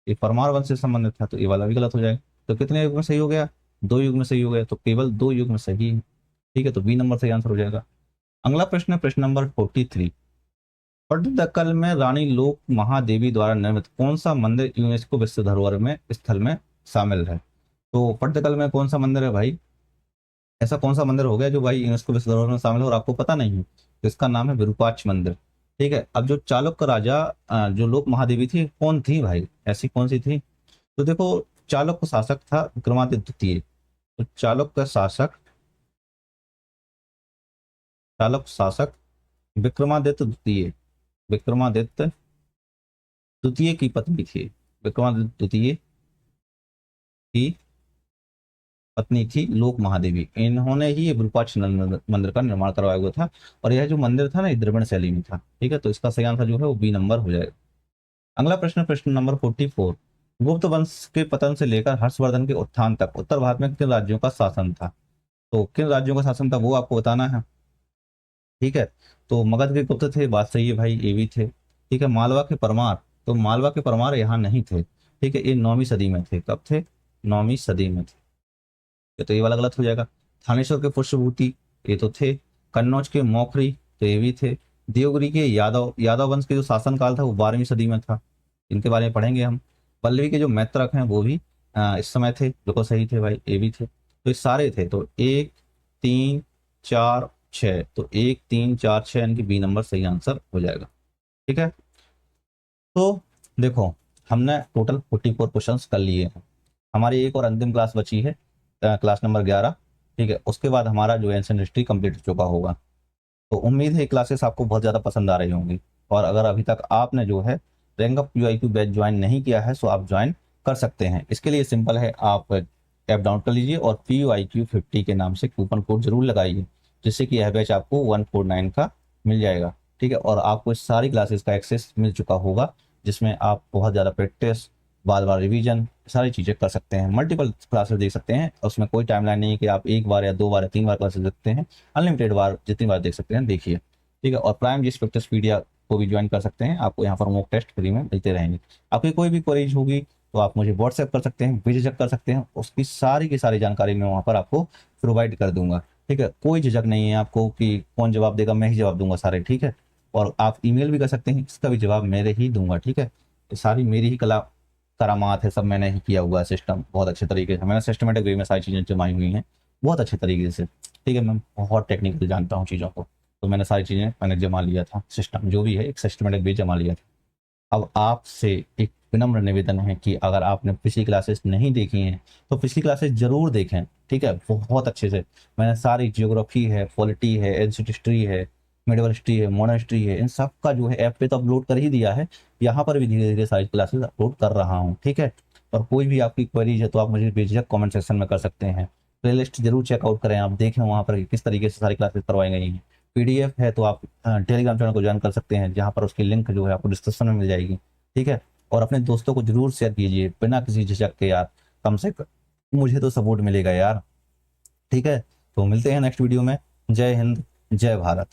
ये परमार वंश से संबंधित था, तो ये वाला भी गलत हो जाएगा। तो कितने युग में सही हो गया, 2 युग में सही हो गया, तो केवल 2 युग में सही है, ठीक है। तो बी नंबर सही आंसर हो जाएगा। अगला प्रश्न है प्रश्न नंबर 43। पट्टदकल में रानी लोक महादेवी द्वारा निर्मित कौन सा मंदिर यूनेस्को विश्व धरोहर में स्थल में शामिल है। तो पट्टदकल में कौन सा मंदिर है भाई, ऐसा कौन सा मंदिर हो गया जो भाई यूनेस्को विश्व धरोहर में शामिल है और आपको पता नहीं है, तो इसका नाम है विरूपाक्ष मंदिर, ठीक है। अब जो चालुक्य राजा जो लोक महादेवी थी कौन थी भाई, ऐसी कौन सी थी। तो देखो चालुक्य शासक था विक्रमादित्य द्वितीय, तो चालुक्य शासक विक्रमादित्य द्वितीय, विक्रमादित्य द्वितीय की पत्नी थी, विक्रमादित्य द्वितीय की पत्नी थी लोक महादेवी, इन्होंने ही ये विरूपाक्ष मंदिर का निर्माण करवाया हुआ था। और यह जो मंदिर था ना ये द्रविड़ शैली में था, ठीक है। तो इसका सही आंसर जो है वो बी नंबर हो जाएगा। अगला प्रश्न, प्रश्न नंबर 44। गुप्त वंश के पतन से लेकर हर्षवर्धन के उत्थान तक उत्तर भारत में किन राज्यों का शासन था। तो किन राज्यों का शासन था वो आपको बताना है, ठीक है। तो मगध के गुप्त थे, बात सही है भाई, ये भी थे, ठीक है। मालवा के परमार, तो मालवा के परमार यहाँ नहीं थे, ठीक है, ये 9वीं सदी में थे, कब थे, 9वीं सदी में थे, तो ये वाला गलत हो जाएगा। थानेश्वर के पुष्पभूति, ये तो थे। कन्नौज के मौखरी, तो ये भी थे। देवगिरी के यादव वंश के जो शासनकाल था वो 12वीं सदी में था, इनके बारे में पढ़ेंगे हम। पल्लवी के जो मैत्रक हैं वो भी इस समय थे, बिल्कुल सही थे भाई, ये भी थे, तो ये सारे थे। तो 1 3 4 6, तो 1 3 4 6 इनकी बी नंबर सही आंसर हो जाएगा। ठीक है, तो देखो हमने टोटल 44 क्वेश्चंस कर लिए हैं। हमारी एक और अंतिम क्लास बची है, क्लास नंबर 11। ठीक है, उसके बाद हमारा जो एंशिएंट हिस्ट्री कंप्लीट हो चुका होगा। तो उम्मीद है क्लासेस आपको बहुत ज़्यादा पसंद आ रही होंगी, और अगर अभी तक आपने जो है rank up PYQ batch join नहीं किया है तो आप ज्वाइन कर सकते हैं। इसके लिए सिंपल है, आप ऐप डाउनलोड कर लीजिए और PYQ50 के नाम से कूपन कोड जरूर लगाइए, जिससे कि यह बैच आपको 149 का मिल जाएगा। ठीक है, और आपको इस सारी क्लासेस का एक्सेस मिल चुका होगा, जिसमें आप बहुत ज़्यादा प्रैक्टिस, बार बार रिवीजन, सारी चीज़ें कर सकते हैं। मल्टीपल क्लासेस देख सकते हैं, उसमें कोई टाइमलाइन नहीं है कि आप एक बार या 2 बार या 3 बार क्लासेस देखते हैं। अनलिमिटेड बार, जितनी बार देख सकते हैं देखिए। ठीक है, और प्राइम जी प्रैक्टिस मीडिया को भी ज्वाइन कर सकते हैं, आपको यहाँ पर मॉक टेस्ट फ्री में मिलते रहेंगे। आपकी कोई भी क्वेरीज होगी तो आप मुझे व्हाट्सएप कर सकते हैं, बेझिझक कर सकते हैं, उसकी सारी की सारी जानकारी मैं वहाँ पर आपको प्रोवाइड कर दूंगा। ठीक है, कोई झिझक नहीं है आपको कि कौन जवाब देगा, मैं ही जवाब दूंगा सारे। ठीक है, और आप ईमेल भी कर सकते हैं, इसका भी जवाब मेरे ही दूंगा। ठीक है, ये सारी मेरी ही करामात है, सब मैंने ही किया हुआ है, सिस्टम बहुत अच्छे तरीके से मैंने सिस्टमेटिक वे में सारी चीज़ें जमाई हुई हैं बहुत अच्छे तरीके से। ठीक है, मैं बहुत टेक्निकल जानता हूँ चीज़ों को, तो मैंने सारी चीज़ें मैंने जमा लिया था, सिस्टम जो भी है एक सिस्टमेटिक वे जमा लिया था। अब आपसे एक विनम्र निवेदन है कि अगर आपने पिछली क्लासेस नहीं देखी हैं तो पिछली क्लासेस जरूर देखें। ठीक है, बहुत अच्छे से मैंने सारी जियोग्राफी है, पॉलिटी है, एंशिएंट हिस्ट्री है, मिडिवल हिस्ट्री है, मॉडर्न हिस्ट्री है, इन सब का जो है ऐप पे तो अपलोड कर ही दिया है, यहाँ पर भी धीरे धीरे सारी क्लासेस अपलोड कर रहा हूँ। ठीक है, और कोई भी आपकी क्वेरीज है तो आप मुझे बेझिझक कमेंट सेक्शन में कर सकते हैं। प्लेलिस्ट जरूर चेकआउट करें, आप देखें वहाँ पर किस तरीके से सारी क्लासेस करवाई गई हैं। PDF है तो आप टेलीग्राम चैनल को ज्वाइन कर सकते हैं, जहाँ पर उसकी लिंक जो है आपको डिस्क्रिप्शन में मिल जाएगी। ठीक है, और अपने दोस्तों को जरूर शेयर कीजिए बिना किसी झिझक के यार, कम से कम मुझे तो सपोर्ट मिलेगा यार। ठीक है, तो मिलते हैं नेक्स्ट वीडियो में। जय हिंद, जय भारत।